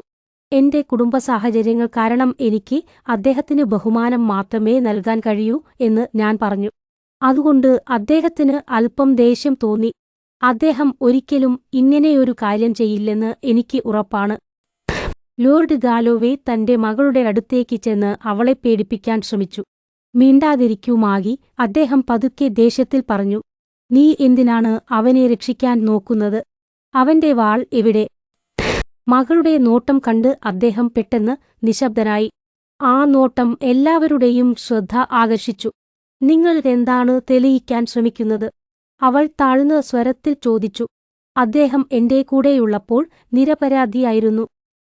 എന്റെ കുടുംബസാഹചര്യങ്ങൾ കാരണം എനിക്ക് അദ്ദേഹത്തിന് ബഹുമാനം മാത്രമേ നൽകാൻ കഴിയൂ എന്ന് ഞാൻ പറഞ്ഞു. അതുകൊണ്ട് അദ്ദേഹത്തിന് അല്പം ദേഷ്യം തോന്നി. അദ്ദേഹം ഒരിക്കലും ഇങ്ങനെയൊരു കാര്യം ചെയ്യില്ലെന്ന് എനിക്ക് ഉറപ്പാണ്. ലോർഡ് ഗാലോവേ തന്റെ മകളുടെ അടുത്തേക്ക് ചെന്ന് അവളെ പേടിപ്പിക്കാൻ ശ്രമിച്ചു. മിണ്ടാതിരിക്കൂ മാഗി, അദ്ദേഹം പതുക്കെ ദേഷ്യത്തിൽ പറഞ്ഞു. നീ എന്തിനാണ് അവനെ രക്ഷിക്കാൻ നോക്കുന്നത്? അവന്റെ വാൾ എവിടെ? മകളുടെ നോട്ടം കണ്ട് അദ്ദേഹം പെട്ടെന്ന് നിശബ്ദനായി. ആ നോട്ടം എല്ലാവരുടെയും ശ്രദ്ധ ആകർഷിച്ചു. നിങ്ങൾ എന്താണ് തെളിയിക്കാൻ ശ്രമിക്കുന്നത്? അവൾ താഴ്ന്ന സ്വരത്തിൽ ചോദിച്ചു. അദ്ദേഹം എന്റെ കൂടെയുള്ളപ്പോൾ നിരപരാധിയായിരുന്നു.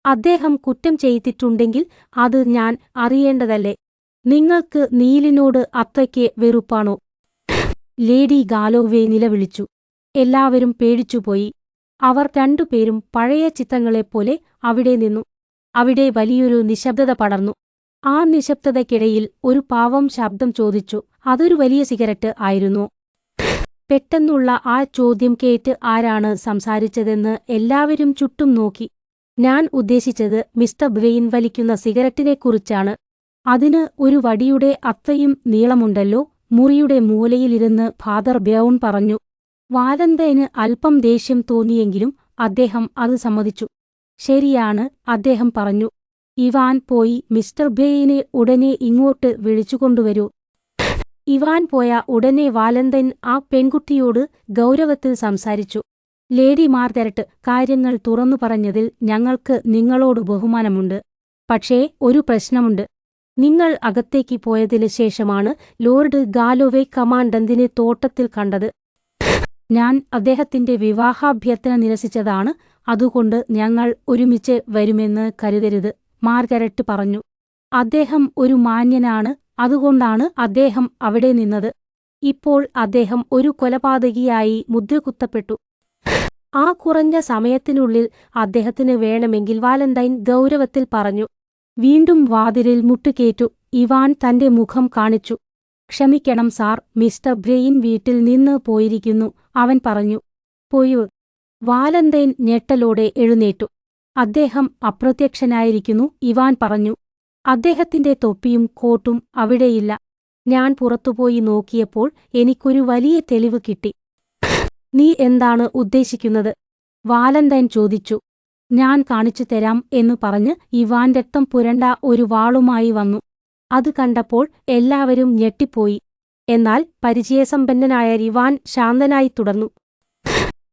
അദ്ദേഹം കുറ്റം ചെയ്തിട്ടുണ്ടെങ്കിൽ അത് ഞാൻ അറിയേണ്ടതല്ലേ? നിങ്ങൾക്ക് നീലിനോട് അത്രയ്ക്ക് വെറുപ്പാണോ? ലേഡി ഗാലോവേ നിലവിളിച്ചു. എല്ലാവരും പേടിച്ചുപോയി. അവർ രണ്ടുപേരും പഴയ ചിത്രങ്ങളെപ്പോലെ അവിടെ നിന്നു. അവിടെ വലിയൊരു നിശബ്ദത പടർന്നു. ആ നിശബ്ദതയ്ക്കിടയിൽ ഒരു പാവം ശബ്ദം ചോദിച്ചു, അതൊരു വലിയ സിഗരറ്റ് ആയിരുന്നോ? പെട്ടെന്നുള്ള ആ ചോദ്യം കേട്ട് ആരാണ് സംസാരിച്ചതെന്ന് എല്ലാവരും ചുറ്റും നോക്കി. ഞാൻ ഉദ്ദേശിച്ചത് മിസ്റ്റർ ബ്രെയിൻ വലിക്കുന്ന സിഗരറ്റിനെക്കുറിച്ചാണ്. അതിന് ഒരു വടിയുടെ അത്രയും നീളമുണ്ടല്ലോ, മുറിയുടെ മൂലയിലിരുന്ന് ഫാദർ ബ്രൗൺ പറഞ്ഞു. വാലന്റൈന് അല്പം ദേഷ്യം തോന്നിയെങ്കിലും അദ്ദേഹം അത് സമ്മതിച്ചു. ശരിയാണ്, അദ്ദേഹം പറഞ്ഞു. ഇവാൻ പോയി മിസ്റ്റർ ബ്രെയിനെ ഉടനെ ഇങ്ങോട്ട് വിളിച്ചുകൊണ്ടുവരൂ. ഇവാൻ പോയ ഉടനെ വാലന്റൈൻ ആ പെൺകുട്ടിയോട് ഗൗരവത്തിൽ സംസാരിച്ചു. ലേഡി മാർഗരറ്റ്, കാര്യങ്ങൾ തുറന്നു പറഞ്ഞതിൽ ഞങ്ങൾക്ക് നിങ്ങളോട് ബഹുമാനമുണ്ട്. പക്ഷേ ഒരു പ്രശ്നമുണ്ട്. നിങ്ങൾ അകത്തേക്ക് പോയതിനു ശേഷമാണ് ലോർഡ് ഗാലോവേ കമാൻഡന്റിനെ തോട്ടത്തിൽ കണ്ടത്. ഞാൻ അദ്ദേഹത്തിന്റെ വിവാഹാഭ്യർത്ഥന നിരസിച്ചതാണ്. അതുകൊണ്ട് ഞങ്ങൾ ഒരുമിച്ച് വരുമെന്ന് കരുതരുത്, മാർഗരറ്റ് പറഞ്ഞു. അദ്ദേഹം ഒരു മാന്യനാണ്, അതുകൊണ്ടാണ് അദ്ദേഹം അവിടെ നിന്നത്. ഇപ്പോൾ അദ്ദേഹം ഒരു കൊലപാതകിയായി മുദ്രകുത്തപ്പെട്ടു. ആ കുറഞ്ഞ സമയത്തിനുള്ളിൽ അദ്ദേഹത്തിന് വേണമെങ്കിൽ, വാലന്റൈൻ ഗൗരവത്തിൽ പറഞ്ഞു. വീണ്ടും വാതിലിൽ മുട്ടുകേറ്റു. ഇവാൻ തന്റെ മുഖം കാണിച്ചു. ക്ഷമിക്കണം സാർ, മിസ്റ്റർ ബ്രെയിൻ വീട്ടിൽ നിന്ന് പോയിരിക്കുന്നു, അവൻ പറഞ്ഞു. പോയോ? വാലന്റൈൻ ഞെട്ടലോടെ എഴുന്നേറ്റു. അദ്ദേഹം അപ്രത്യക്ഷനായിരിക്കുന്നു, ഇവാൻ പറഞ്ഞു. അദ്ദേഹത്തിന്റെ തൊപ്പിയും കോട്ടും അവിടെയില്ല. ഞാൻ പുറത്തുപോയി നോക്കിയപ്പോൾ എനിക്കൊരു വലിയ തെളിവ് കിട്ടി. നീ എന്താണ് ഉദ്ദേശിക്കുന്നത്? വാലന്റൈൻ ചോദിച്ചു. ഞാൻ കാണിച്ചു തരാം എന്നു പറഞ്ഞ് ഇവാൻ രക്തം പുരണ്ട ഒരു വാളുമായി വന്നു. അത് കണ്ടപ്പോൾ എല്ലാവരും ഞെട്ടിപ്പോയി. എന്നാൽ പരിചയസമ്പന്നനായ ഇവാൻ ശാന്തനായി തുടർന്നു.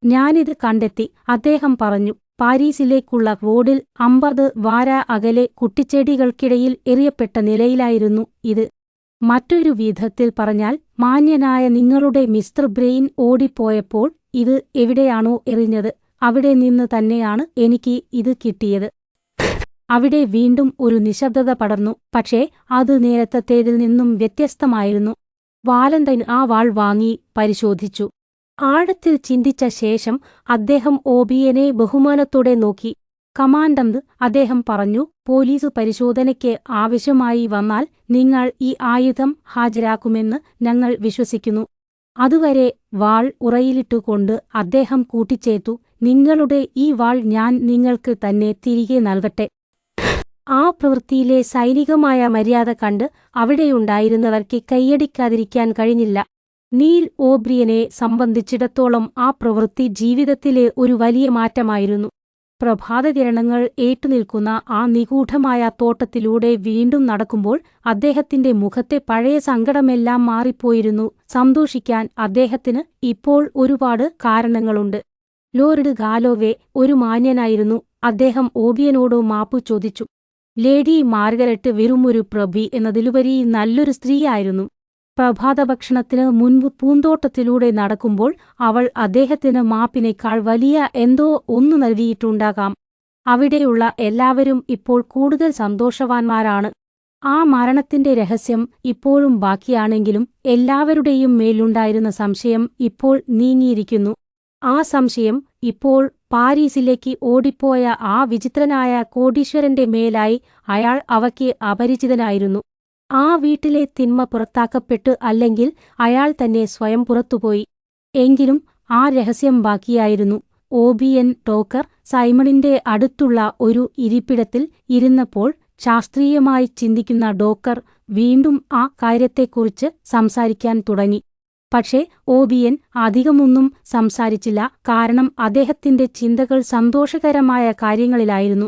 ഞാനിത് കണ്ടെത്തി, അദ്ദേഹം പറഞ്ഞു. പാരീസിലേക്കുള്ള റോഡിൽ 50 വാര അകലെ കുട്ടിച്ചെടികൾക്കിടയിൽ എറിയപ്പെട്ട നിലയിലായിരുന്നു ഇത്. മറ്റൊരു വിധത്തിൽ പറഞ്ഞാൽ, മാന്യനായ നിങ്ങളുടെ മിസ്റ്റർ ബ്രെയിൻ ഓടിപ്പോയപ്പോൾ ഇത് എവിടെയാണോ എറിഞ്ഞത് അവിടെ നിന്ന് തന്നെയാണ് എനിക്ക് ഇത് കിട്ടിയത്. അവിടെ വീണ്ടും ഒരു നിശബ്ദത പടർന്നു. പക്ഷേ അത് നേരത്തേതിൽ നിന്നും വ്യത്യസ്തമായിരുന്നു. വാലന്റൈൻ ആ വാൾ വാങ്ങി പരിശോധിച്ചു. ആഴത്തിൽ ചിന്തിച്ച ശേഷം അദ്ദേഹം ഒബിയനെ ബഹുമാനത്തോടെ നോക്കി. കമാൻഡന്റ്, അദ്ദേഹം പറഞ്ഞു, പോലീസ് പരിശോധനയ്ക്ക് ആവശ്യമായി വന്നാൽ നിങ്ങൾ ഈ ആയുധം ഹാജരാക്കുമെന്ന് ഞങ്ങൾ വിശ്വസിക്കുന്നു. അതുവരെ വാൾ ഉറയിലിട്ടുകൊണ്ട് അദ്ദേഹം കൂട്ടിച്ചേർത്തു, നിങ്ങളുടെ ഈ വാൾ ഞാൻ നിങ്ങൾക്ക് തന്നെ തിരികെ നൽകട്ടെ. ആ പ്രവൃത്തിയിലെ സൈനികമായ മര്യാദ കണ്ട് അവിടെയുണ്ടായിരുന്നവർക്ക് കൈയടിക്കാതിരിക്കാൻ കഴിഞ്ഞില്ല. നീൽ ഓബ്രിയനെ സംബന്ധിച്ചിടത്തോളം ആ പ്രവൃത്തി ജീവിതത്തിലെ ഒരു വലിയ മാറ്റമായിരുന്നു. പ്രഭാതകിരണങ്ങൾ ഏറ്റുനിൽക്കുന്ന ആ നിഗൂഢമായ തോട്ടത്തിലൂടെ വീണ്ടും നടക്കുമ്പോൾ അദ്ദേഹത്തിന്റെ മുഖത്തെ പഴയ സങ്കടമെല്ലാം മാറിപ്പോയിരുന്നു. സന്തോഷിക്കാൻ അദ്ദേഹത്തിന് ഇപ്പോൾ ഒരുപാട് കാരണങ്ങളുണ്ട്. ലോർഡ് ഗാലോവേ ഒരു മാന്യനായിരുന്നു. അദ്ദേഹം ഓബിയനോട് മാപ്പു ചോദിച്ചു. ലേഡി മാർഗരറ്റ് വെറുമൊരു പ്രഭി എന്നതിലുപരി നല്ലൊരു സ്ത്രീയായിരുന്നു. പ്രഭാതഭക്ഷണത്തിന് മുൻപ് പൂന്തോട്ടത്തിലൂടെ നടക്കുമ്പോൾ അവൾ അദ്ദേഹത്തിന് മാപ്പിനേക്കാൾ വലിയ എന്തോ ഒന്നു നൽകിയിട്ടുണ്ടാകാം. അവിടെയുള്ള എല്ലാവരും ഇപ്പോൾ കൂടുതൽ സന്തോഷവാന്മാരാണ്. ആ മരണത്തിന്റെ രഹസ്യം ഇപ്പോഴും ബാക്കിയാണെങ്കിലും എല്ലാവരുടെയും മേലുണ്ടായിരുന്ന സംശയം ഇപ്പോൾ നീങ്ങിയിരിക്കുന്നു. ആ സംശയം ഇപ്പോൾ പാരീസിലേക്ക് ഓടിപ്പോയ ആ വിചിത്രനായ കോടീശ്വരന്റെ മേലായി. അയാൾ അവയ്ക്ക് അപരിചിതനായിരുന്നു. ആ വീട്ടിലെ തിന്മ പുറത്താക്കപ്പെട്ടു, അല്ലെങ്കിൽ അയാൾ തന്നെ സ്വയം പുറത്തുപോയി. എങ്കിലും ആ രഹസ്യം ബാക്കിയായിരുന്നു. ഓബിയൻ ടോക്കർ സൈമണിന്റെ അടുത്തുള്ള ഒരു ഇരിപ്പിടത്തിൽ ഇരുന്നപ്പോൾ ശാസ്ത്രീയമായി ചിന്തിക്കുന്ന ഡോക്കർ വീണ്ടും ആ കാര്യത്തെക്കുറിച്ച് സംസാരിക്കാൻ തുടങ്ങി. പക്ഷേ ഓബിയൻ അധികമൊന്നും സംസാരിച്ചില്ല. കാരണം അദ്ദേഹത്തിന്റെ ചിന്തകൾ സന്തോഷകരമായ കാര്യങ്ങളിലായിരുന്നു.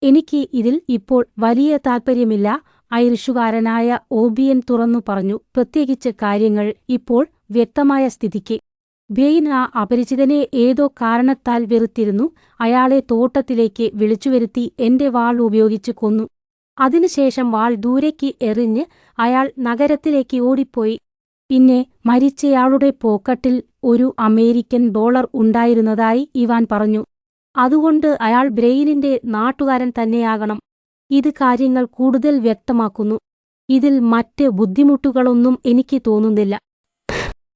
എനിക്ക് ഇതിൽ ഇപ്പോൾ വലിയ താൽപ്പര്യമില്ല, ഐറിഷുകാരനായ ഓബിയൻ തുറന്നു പറഞ്ഞു. പ്രത്യേകിച്ച് കാര്യങ്ങൾ ഇപ്പോൾ വ്യക്തമായ സ്ഥിതിക്ക്. ബെയിൻ ആ അപരിചിതനെ ഏതോ കാരണത്താൽ വെറുത്തിരുന്നു. അയാളെ തോട്ടത്തിലേക്ക് വിളിച്ചുവരുത്തി എന്റെ വാൾ ഉപയോഗിച്ച് കൊന്നു. അതിനുശേഷം വാൾ ദൂരേക്ക് എറിഞ്ഞ് അയാൾ നഗരത്തിലേക്ക് ഓടിപ്പോയി. പിന്നെ മരിച്ചയാളുടെ പോക്കറ്റിൽ ഒരു അമേരിക്കൻ ഡോളർ ഉണ്ടായിരുന്നതായി ഇവാൻ പറഞ്ഞു. അതുകൊണ്ട് അയാൾ ബ്രെയിനിന്റെ നാട്ടുകാരൻ തന്നെയാകണം. ഇത് കാര്യങ്ങൾ കൂടുതൽ വ്യക്തമാക്കുന്നു. ഇതിൽ മറ്റ് ബുദ്ധിമുട്ടുകളൊന്നും എനിക്ക് തോന്നുന്നില്ല.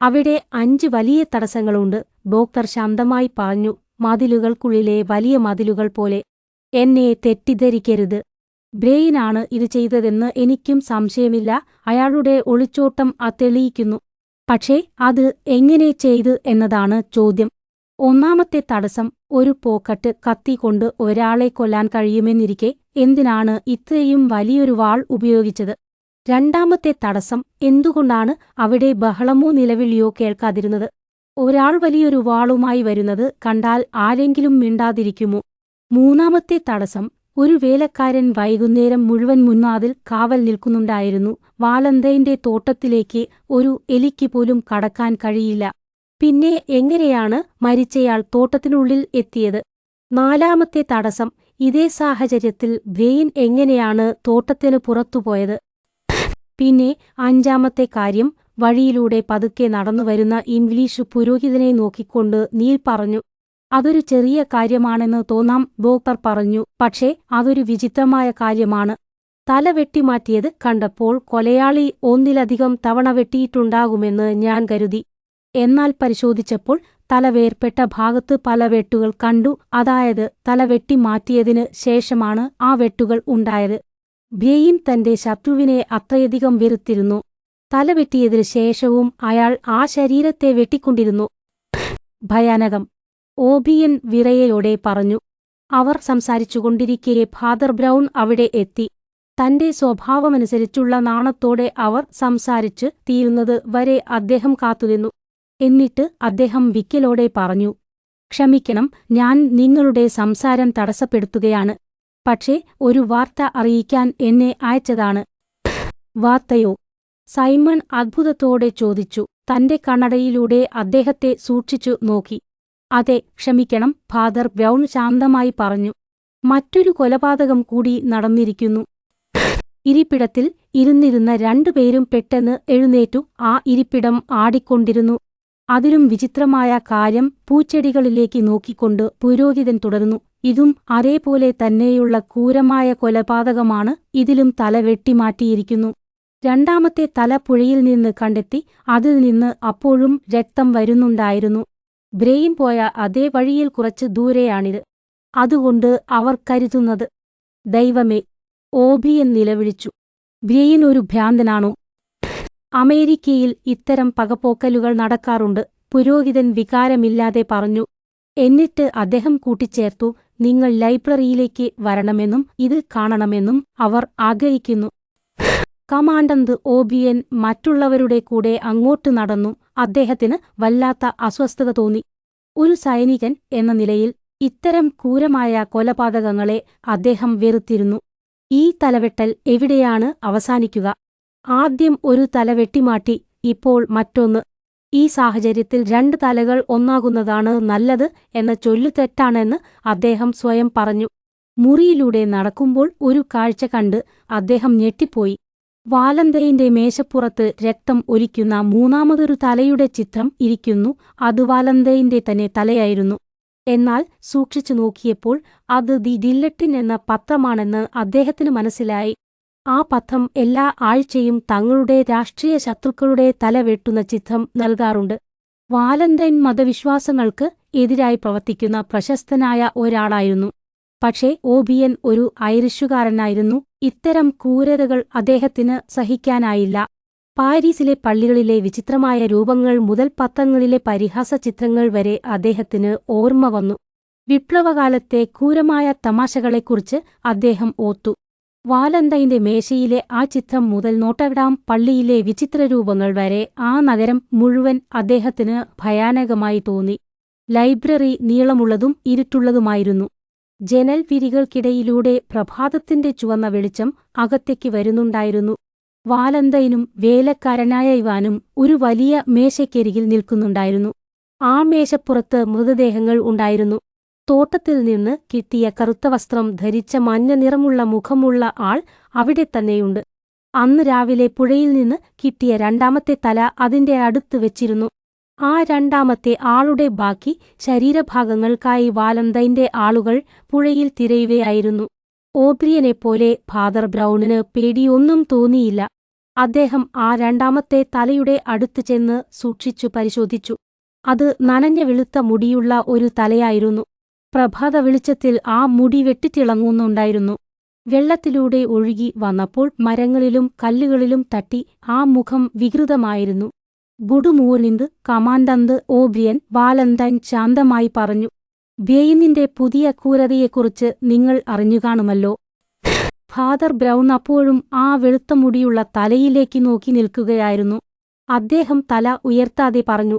അവിടെ 5 വലിയ തടസ്സങ്ങളുണ്ട്, ഡോക്ടർ ശാന്തമായി പറഞ്ഞു. മതിലുകൾക്കുള്ളിലെ വലിയ മതിലുകൾ പോലെ. എന്നെ തെറ്റിദ്ധരിക്കരുത്. ബ്രെയിനാണ് ഇത് ചെയ്തതെന്ന് എനിക്കും സംശയമില്ല. അയാളുടെ ഒളിച്ചോട്ടം തെളിയിക്കുന്നു. പക്ഷേ അത് എങ്ങനെ ചെയ്തു എന്നതാണ് ചോദ്യം. ഒന്നാമത്തെ തടസ്സം, ഒരു പോക്കറ്റ് കത്തി കൊണ്ട് ഒരാളെ കൊല്ലാൻ കഴിയുമെന്നിരിക്കെ എന്തിനാണ് ഇത്രയും വലിയൊരു വാൾ ഉപയോഗിച്ചത്? രണ്ടാമത്തെ തടസ്സം, എന്തുകൊണ്ടാണ് അവിടെ ബഹളമോ നിലവിളിയോ കേൾക്കാതിരുന്നത്? ഒരാൾ വലിയൊരു വാളുമായി വരുന്നത് കണ്ടാൽ ആരെങ്കിലും മിണ്ടാതിരിക്കുമോ? മൂന്നാമത്തെ തടസ്സം, ഒരു വേലക്കാരൻ വൈകുന്നേരം മുഴുവൻ മുൻവാതിൽ കാവൽ നിൽക്കുന്നുണ്ടായിരുന്നു. വാലന്തൈന്റെ തോട്ടത്തിലേക്ക് ഒരു എലിക്ക് പോലും കടക്കാൻ കഴിയില്ല. പിന്നെ എങ്ങനെയാണ് മരിച്ചയാൾ തോട്ടത്തിനുള്ളിൽ എത്തിയത്? നാലാമത്തെ തടസ്സം, ഇതേ സാഹചര്യത്തിൽ ബ്രെയിൻ എങ്ങനെയാണ് തോട്ടത്തിന് പുറത്തുപോയത്? പിന്നെ അഞ്ചാമത്തെ കാര്യം, വഴിയിലൂടെ പതുക്കെ നടന്നുവരുന്ന ഇംഗ്ലീഷ് പുരോഹിതനെ നോക്കിക്കൊണ്ട് നീൽ പറഞ്ഞു. അതൊരു ചെറിയ കാര്യമാണെന്ന് തോന്നാം, ഡോക്ടർ പറഞ്ഞു. പക്ഷേ അതൊരു വിചിത്രമായ കാര്യമാണ്. തല വെട്ടിമാറ്റിയത് കണ്ടപ്പോൾ കൊലയാളി ഒന്നിലധികം തവണ വെട്ടിയിട്ടുണ്ടാകുമെന്ന് ഞാൻ കരുതി. എന്നാൽ പരിശോധിച്ചപ്പോൾ തല വേർപെട്ട ഭാഗത്ത് പല വെട്ടുകൾ കണ്ടു. അതായത് തല വെട്ടിമാറ്റിയതിന് ശേഷമാണ് ആ വെട്ടുകൾ ഉണ്ടായത്. ബ്രെയിൻ തന്റെ ശത്രുവിനെ അത്രയധികം വെറുത്തിരുന്നു. തല വെട്ടിയതിനു ശേഷവും അയാൾ ആ ശരീരത്തെ വെട്ടിക്കൊണ്ടിരുന്നു. ഭയാനകം, ഓബിയൻ വിറയലോടെ പറഞ്ഞു. അവർ സംസാരിച്ചുകൊണ്ടിരിക്കെ ഫാദർ ബ്രൗൺ അവിടെ എത്തി. തന്റെ സ്വഭാവമനുസരിച്ചുള്ള നാണത്തോടെ അവർ സംസാരിച്ച് തീരുന്നത് വരെ അദ്ദേഹം കാത്തുനിന്നു. എന്നിട്ട് അദ്ദേഹം വിക്കലോടെ പറഞ്ഞു, ക്ഷമിക്കണം, ഞാൻ നിങ്ങളുടെ സംസാരം തടസ്സപ്പെടുത്തുകയാണ്. പക്ഷേ ഒരു വാർത്ത അറിയിക്കാൻ എന്നെ അയച്ചതാണ്. വാർത്തയോ? സൈമൺ അത്ഭുതത്തോടെ ചോദിച്ചു. തന്റെ കണ്ണടയിലൂടെ അദ്ദേഹത്തെ സൂക്ഷിച്ചു നോക്കി. അതെ, ക്ഷമിക്കണം, ഫാദർ ബ്രൗൺ ശാന്തമായി പറഞ്ഞു. മറ്റൊരു കൊലപാതകം കൂടി നടന്നിരിക്കുന്നു. ഇരിപ്പിടത്തിൽ ഇരുന്നിരുന്ന 2 പേരും പെട്ടെന്ന് എഴുന്നേറ്റു. ആ ഇരിപ്പിടം ആടിക്കൊണ്ടിരുന്നു. അതിലും വിചിത്രമായ കാര്യം, പൂച്ചെടികളിലേക്ക് നോക്കിക്കൊണ്ട് പുരോഹിതൻ തുടർന്നു. ഇതും അതേപോലെ തന്നെയുള്ള ക്രൂരമായ കൊലപാതകമാണ്. ഇതിലും തല വെട്ടിമാറ്റിയിരിക്കുന്നു. രണ്ടാമത്തെ തല പുഴയിൽ നിന്ന് കണ്ടെത്തി. അതിൽ നിന്ന് അപ്പോഴും രക്തം വരുന്നുണ്ടായിരുന്നു. ബ്രെയിൻ പോയ അതേ വഴിയിൽ കുറച്ച് ദൂരെയാണിത്. അതുകൊണ്ട് അവർ കരുതുന്നത്. ദൈവമേ, ഓബിയൻ നിലവിളിച്ചു. ബ്രെയിൻ ഒരു ഭ്രാന്തനാണോ? അമേരിക്കയിൽ ഇത്തരം പകപോക്കലുകൾ നടക്കാറുണ്ട്, പുരോഹിതൻ വികാരമില്ലാതെ പറഞ്ഞു. എന്നിട്ട് അദ്ദേഹം കൂട്ടിച്ചേർത്തു, നിങ്ങൾ ലൈബ്രറിയിലേക്ക് വരണമെന്നും ഇത് കാണണമെന്നും അവർ ആഗ്രഹിക്കുന്നു. കമാൻഡന്റ് ഓബിയൻ മറ്റുള്ളവരുടെ കൂടെ അങ്ങോട്ട് നടന്നു. അദ്ദേഹത്തിന് വല്ലാത്ത അസ്വസ്ഥത തോന്നി. ഒരു സൈനികൻ എന്ന നിലയിൽ ഇത്തരം ക്രൂരമായ കൊലപാതകങ്ങളെ അദ്ദേഹം വെറുത്തിരുന്നു. ഈ തലവെട്ടൽ എവിടെയാണ് അവസാനിക്കുക? ആദ്യം ഒരു തല വെട്ടിമാറ്റി, ഇപ്പോൾ മറ്റൊന്ന്. ഈ സാഹചര്യത്തിൽ 2 തലകൾ ഒന്നാകുന്നതാണ് നല്ലത് എന്ന ചൊല്ലു തെറ്റാണെന്ന് അദ്ദേഹം സ്വയം പറഞ്ഞു. മുറിയിലൂടെ നടക്കുമ്പോൾ ഒരു കാഴ്ച കണ്ട് അദ്ദേഹം ഞെട്ടിപ്പോയി. വാലന്തൈന്റെ മേശപ്പുറത്ത് രക്തം ഒലിക്കുന്ന മൂന്നാമതൊരു തലയുടെ ചിത്രം ഇരിക്കുന്നു. അത് വാലന്തൈന്റെ തന്നെ തലയായിരുന്നു. എന്നാൽ സൂക്ഷിച്ചു നോക്കിയപ്പോൾ അത് ദി ഗില്ലട്ടിൻ എന്ന പത്രമാണെന്ന് അദ്ദേഹത്തിന് മനസ്സിലായി. ആ പത്രം എല്ലാ ആഴ്ചയും തങ്ങളുടെ രാഷ്ട്രീയ ശത്രുക്കളുടെ തല വെട്ടുന്ന ചിത്രം നൽകാറുണ്ട്. വാലന്തൈൻ മതവിശ്വാസങ്ങൾക്ക് എതിരായി പ്രവർത്തിക്കുന്ന പ്രശസ്തനായ ഒരാളായിരുന്നു. പക്ഷേ ഓബിയൻ ഒരു ഐറിഷുകാരനായിരുന്നു. ഇത്തരം ക്രൂരതകൾ അദ്ദേഹത്തിന് സഹിക്കാനായില്ല. പാരീസിലെ പള്ളികളിലെ വിചിത്രമായ രൂപങ്ങൾ മുതൽ പത്രങ്ങളിലെ പരിഹാസ ചിത്രങ്ങൾ വരെ അദ്ദേഹത്തിന് ഓർമ്മ വന്നു. വിപ്ലവകാലത്തെ ക്രൂരമായ തമാശകളെക്കുറിച്ച് അദ്ദേഹം ഓർത്തു. വാലന്തൈന്റെ മേശയിലെ ആ ചിത്രം മുതൽ നോട്ടർഡാം പള്ളിയിലെ വിചിത്രരൂപങ്ങൾ വരെ ആ നഗരം മുഴുവൻ അദ്ദേഹത്തിന് ഭയാനകമായി തോന്നി. ലൈബ്രറി നീളമുള്ളതും ഇരുട്ടുള്ളതുമായിരുന്നു. ജനൽ വിരികൾക്കിടയിലൂടെ പ്രഭാതത്തിന്റെ ചുവന്ന വെളിച്ചം അകത്തേക്ക് വരുന്നുണ്ടായിരുന്നു. വാലന്തൈനും വേലക്കാരനായ ഇവാനും ഒരു വലിയ മേശയ്ക്കരികിൽ നിൽക്കുന്നുണ്ടായിരുന്നു. ആ മേശപ്പുറത്ത് മൃതദേഹങ്ങൾ ഉണ്ടായിരുന്നു. തോട്ടത്തിൽ നിന്ന് കിട്ടിയ കറുത്ത വസ്ത്രം ധരിച്ച മഞ്ഞ നിറമുള്ള മുഖമുള്ള ആൾ അവിടെ തന്നെയുണ്ട്. അന്ന് രാവിലെ പുഴയിൽ നിന്ന് കിട്ടിയ 2ാമത്തെ തല അതിന്റെ അടുത്ത് വെച്ചിരുന്നു. ആ 2ാമത്തെ ആളുടെ ബാക്കി ശരീരഭാഗങ്ങൾക്കായി വാലന്തൈന്റെ ആളുകൾ പുഴയിൽ തിരയുകയായിരുന്നു. ഓബ്രിയനെപ്പോലെ ഫാദർ ബ്രൗണിന് പേടിയൊന്നും തോന്നിയില്ല. അദ്ദേഹം ആ 2ാമത്തെ തലയുടെ അടുത്ത് ചെന്ന് സൂക്ഷിച്ചു പരിശോധിച്ചു. അത് നനഞ്ഞ വെളുത്ത മുടിയുള്ള ഒരു തലയായിരുന്നു. പ്രഭാത വെളിച്ചത്തിൽ ആ മുടി വെട്ടിത്തിളങ്ങുന്നുണ്ടായിരുന്നു. വെള്ളത്തിലൂടെ ഒഴുകി വന്നപ്പോൾ മരങ്ങളിലും കല്ലുകളിലും തട്ടി ആ മുഖം വികൃതമായിരുന്നു. ഗുഡ് മോർണിംഗ് കമാൻഡന്റ് ഓബ്രിയൻ, വാലന്തൈൻ ശാന്തമായി പറഞ്ഞു. ബെയിനിന്റെ പുതിയ ക്രൂരതയെക്കുറിച്ച് നിങ്ങൾ അറിഞ്ഞുകാണുമല്ലോ. ഫാദർ ബ്രൗൺ അപ്പോഴും ആ വെളുത്ത മുടിയുള്ള തലയിലേക്ക് നോക്കി നിൽക്കുകയായിരുന്നു. അദ്ദേഹം തല ഉയർത്താതെ പറഞ്ഞു,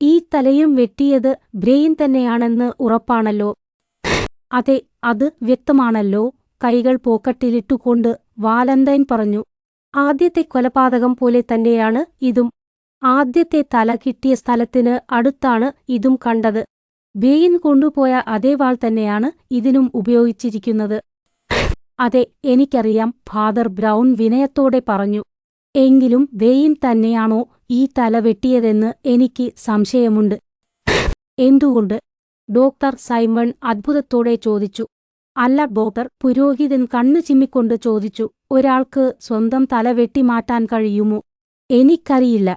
ഈ തലയും വെട്ടിയത് ബ്രെയിൻ തന്നെയാണെന്ന് ഉറപ്പാണല്ലോ? അതെ, അത് വ്യക്തമാണല്ലോ. കൈകൾ പോക്കറ്റിലിട്ടുകൊണ്ട് വാലന്തൈൻ പറഞ്ഞു. ആദ്യത്തെ കൊലപാതകം പോലെ തന്നെയാണ് ഇതും. ആദ്യത്തെ തല കിട്ടിയ സ്ഥലത്തിന് അടുത്താണ് ഇതും കണ്ടത്. ബെയിൻ കൊണ്ടുപോയ അതേ വാൾ തന്നെയാണ് ഇതിനും ഉപയോഗിച്ചിരിക്കുന്നത്. അതെ, എനിക്കറിയാം, ഫാദർ ബ്രൗൺ വിനയത്തോടെ പറഞ്ഞു. എങ്കിലും ബെയിൻ തന്നെയാണോ ഈ തല വെട്ടിയതെന്ന് എനിക്ക് സംശയമുണ്ട്. എന്തുകൊണ്ട്? ഡോക്ടർ സൈമൺ അത്ഭുതത്തോടെ ചോദിച്ചു. അല്ല ഡോക്ടർ, പുരോഹിതൻ കണ്ണു ചിമ്മിക്കൊണ്ട് ചോദിച്ചു. ഒരാൾക്ക് സ്വന്തം തല വെട്ടിമാറ്റാൻ കഴിയുമോ? എനിക്കറിയില്ല.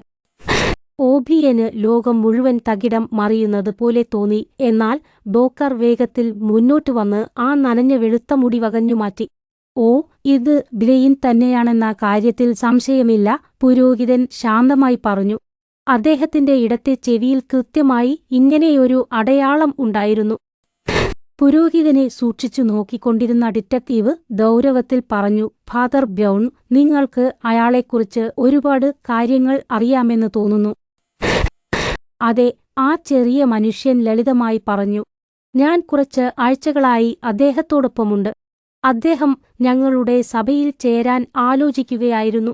ഓബിയന് ലോകം മുഴുവൻ തകിടം മറിയുന്നത് പോലെ തോന്നി. എന്നാൽ ഡോക്ടർ വേഗത്തിൽ മുന്നോട്ടു വന്ന് ആ നനഞ്ഞ വെളുത്ത മുടി വകഞ്ഞുമാറ്റി. ഓ, ഇത് ബ്രെയിൻ തന്നെയാണെന്ന കാര്യത്തിൽ സംശയമില്ല, പുരോഹിതൻ ശാന്തമായി പറഞ്ഞു. അദ്ദേഹത്തിന്റെ ഇടത്തെ ചെവിയിൽ കൃത്യമായി ഇങ്ങനെയൊരു അടയാളം ഉണ്ടായിരുന്നു. പുരോഹിതനെ സൂക്ഷിച്ചു നോക്കിക്കൊണ്ടിരുന്ന ഡിറ്റക്റ്റീവ് ഗൗരവത്തിൽ പറഞ്ഞു. ഫാദർ ബ്രൗൺ, നിങ്ങൾക്ക് അയാളെക്കുറിച്ച് ഒരുപാട് കാര്യങ്ങൾ അറിയാമെന്ന് തോന്നുന്നു. അതെ, ആ ചെറിയ മനുഷ്യൻ ലളിതമായി പറഞ്ഞു. ഞാൻ കുറച്ച് ആഴ്ചകളായി അദ്ദേഹത്തോടൊപ്പമുണ്ട്. അദ്ദേഹം ഞങ്ങളുടെ സഭയിൽ ചേരാൻ ആലോചിക്കുകയായിരുന്നു.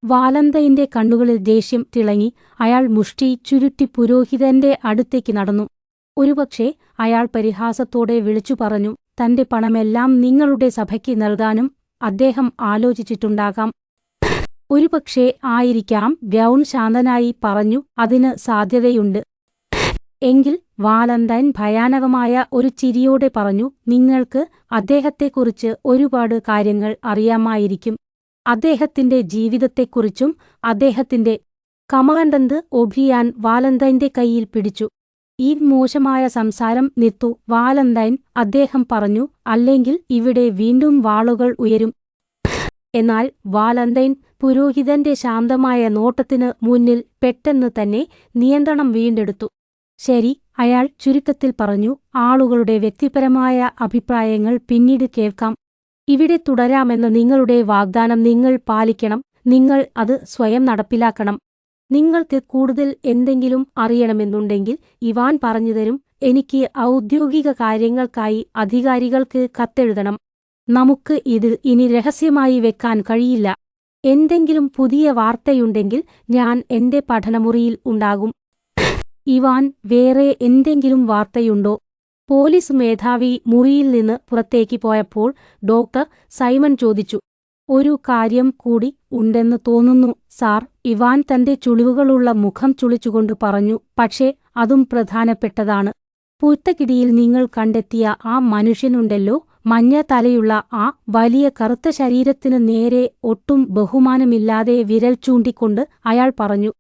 വാലന്തൈന്റെ കണ്ണുകളിൽ ദേഷ്യം തിളങ്ങി. അയാൾ മുഷ്ടി ചുരുട്ടി പുരോഹിതന്റെ അടുത്തേക്ക് നടന്നു. ഒരുപക്ഷെ അയാൾ പരിഹാസത്തോടെ വിളിച്ചു പറഞ്ഞു. തന്റെ പണമെല്ലാം നിങ്ങളുടെ സഭയ്ക്ക് നൽകാനും അദ്ദേഹം ആലോചിച്ചിട്ടുണ്ടാകാം. ഒരുപക്ഷെ ആയിരിക്കാം, ബ്രൗൺ ശാന്തനായി പറഞ്ഞു. അതിന് സാധ്യതയുണ്ട്. എങ്കിൽ വാലന്തൈൻ ഭയാനകമായ ഒരു ചിരിയോടെ പറഞ്ഞു, നിങ്ങൾക്ക് അദ്ദേഹത്തെക്കുറിച്ച് ഒരുപാട് കാര്യങ്ങൾ അറിയാമായിരിക്കും. അദ്ദേഹത്തിന്റെ ജീവിതത്തെക്കുറിച്ചും അദ്ദേഹത്തിന്റെ. കമാൻഡന്റ് ഒബ്രിയാൻ വാലന്തൈന്റെ കൈയിൽ പിടിച്ചു. ഈ മോശമായ സംസാരം നിർത്തു വാലന്തൈൻ, അദ്ദേഹം പറഞ്ഞു, അല്ലെങ്കിൽ ഇവിടെ വീണ്ടും വാളുകൾ ഉയരും. എന്നാൽ വാലന്തൈൻ പുരോഹിതന്റെ ശാന്തമായ നോട്ടത്തിന് മുന്നിൽ പെട്ടെന്ന് തന്നെ നിയന്ത്രണം വീണ്ടെടുത്തു. ശരി, അയാൾ ചുരുക്കത്തിൽ പറഞ്ഞു. ആളുകളുടെ വ്യക്തിപരമായ അഭിപ്രായങ്ങൾ പിന്നീട് കേൾക്കാം. ഇവിടെ തുടരാമെന്ന നിങ്ങളുടെ വാഗ്ദാനം നിങ്ങൾ പാലിക്കണം. നിങ്ങൾ അത് സ്വയം നടപ്പിലാക്കണം. നിങ്ങൾക്ക് കൂടുതൽ എന്തെങ്കിലും അറിയണമെന്നുണ്ടെങ്കിൽ ഇവാൻ പറഞ്ഞുതരും. എനിക്ക് ഔദ്യോഗിക കാര്യങ്ങൾക്കായി അധികാരികൾക്ക് കത്തെഴുതണം. നമുക്ക് ഇത് ഇനി രഹസ്യമായി വെക്കാൻ കഴിയില്ല. എന്തെങ്കിലും പുതിയ വാർത്തയുണ്ടെങ്കിൽ ഞാൻ എന്റെ പഠനമുറിയിൽ ഉണ്ടാകും. ഇവാൻ, വേറെ എന്തെങ്കിലും വാർത്തയുണ്ടോ? പോലീസ് മേധാവി മുറിയിൽ നിന്ന് പുറത്തേക്ക് പോയപ്പോൾ ഡോക്ടർ സൈമൺ ചോദിച്ചു. ഒരു കാര്യം കൂടി ഉണ്ടെന്ന് തോന്നുന്നു സാർ. ഇവാൻ തന്റെ ചുളിവുകളുള്ള മുഖം ചുളിച്ചുകൊണ്ട് പറഞ്ഞു. പക്ഷേ അതും പ്രധാനപ്പെട്ടതാണ്. പുൽത്തകിടിയിൽ നിങ്ങൾ കണ്ടെത്തിയ ആ മനുഷ്യനുണ്ടല്ലോ, മഞ്ഞ തലയുള്ള ആ വലിയ കറുത്ത ശരീരത്തിന് നേരെ ഒട്ടും ബഹുമാനമില്ലാതെ വിരൽ ചൂണ്ടിക്കൊണ്ട് അയാൾ പറഞ്ഞു.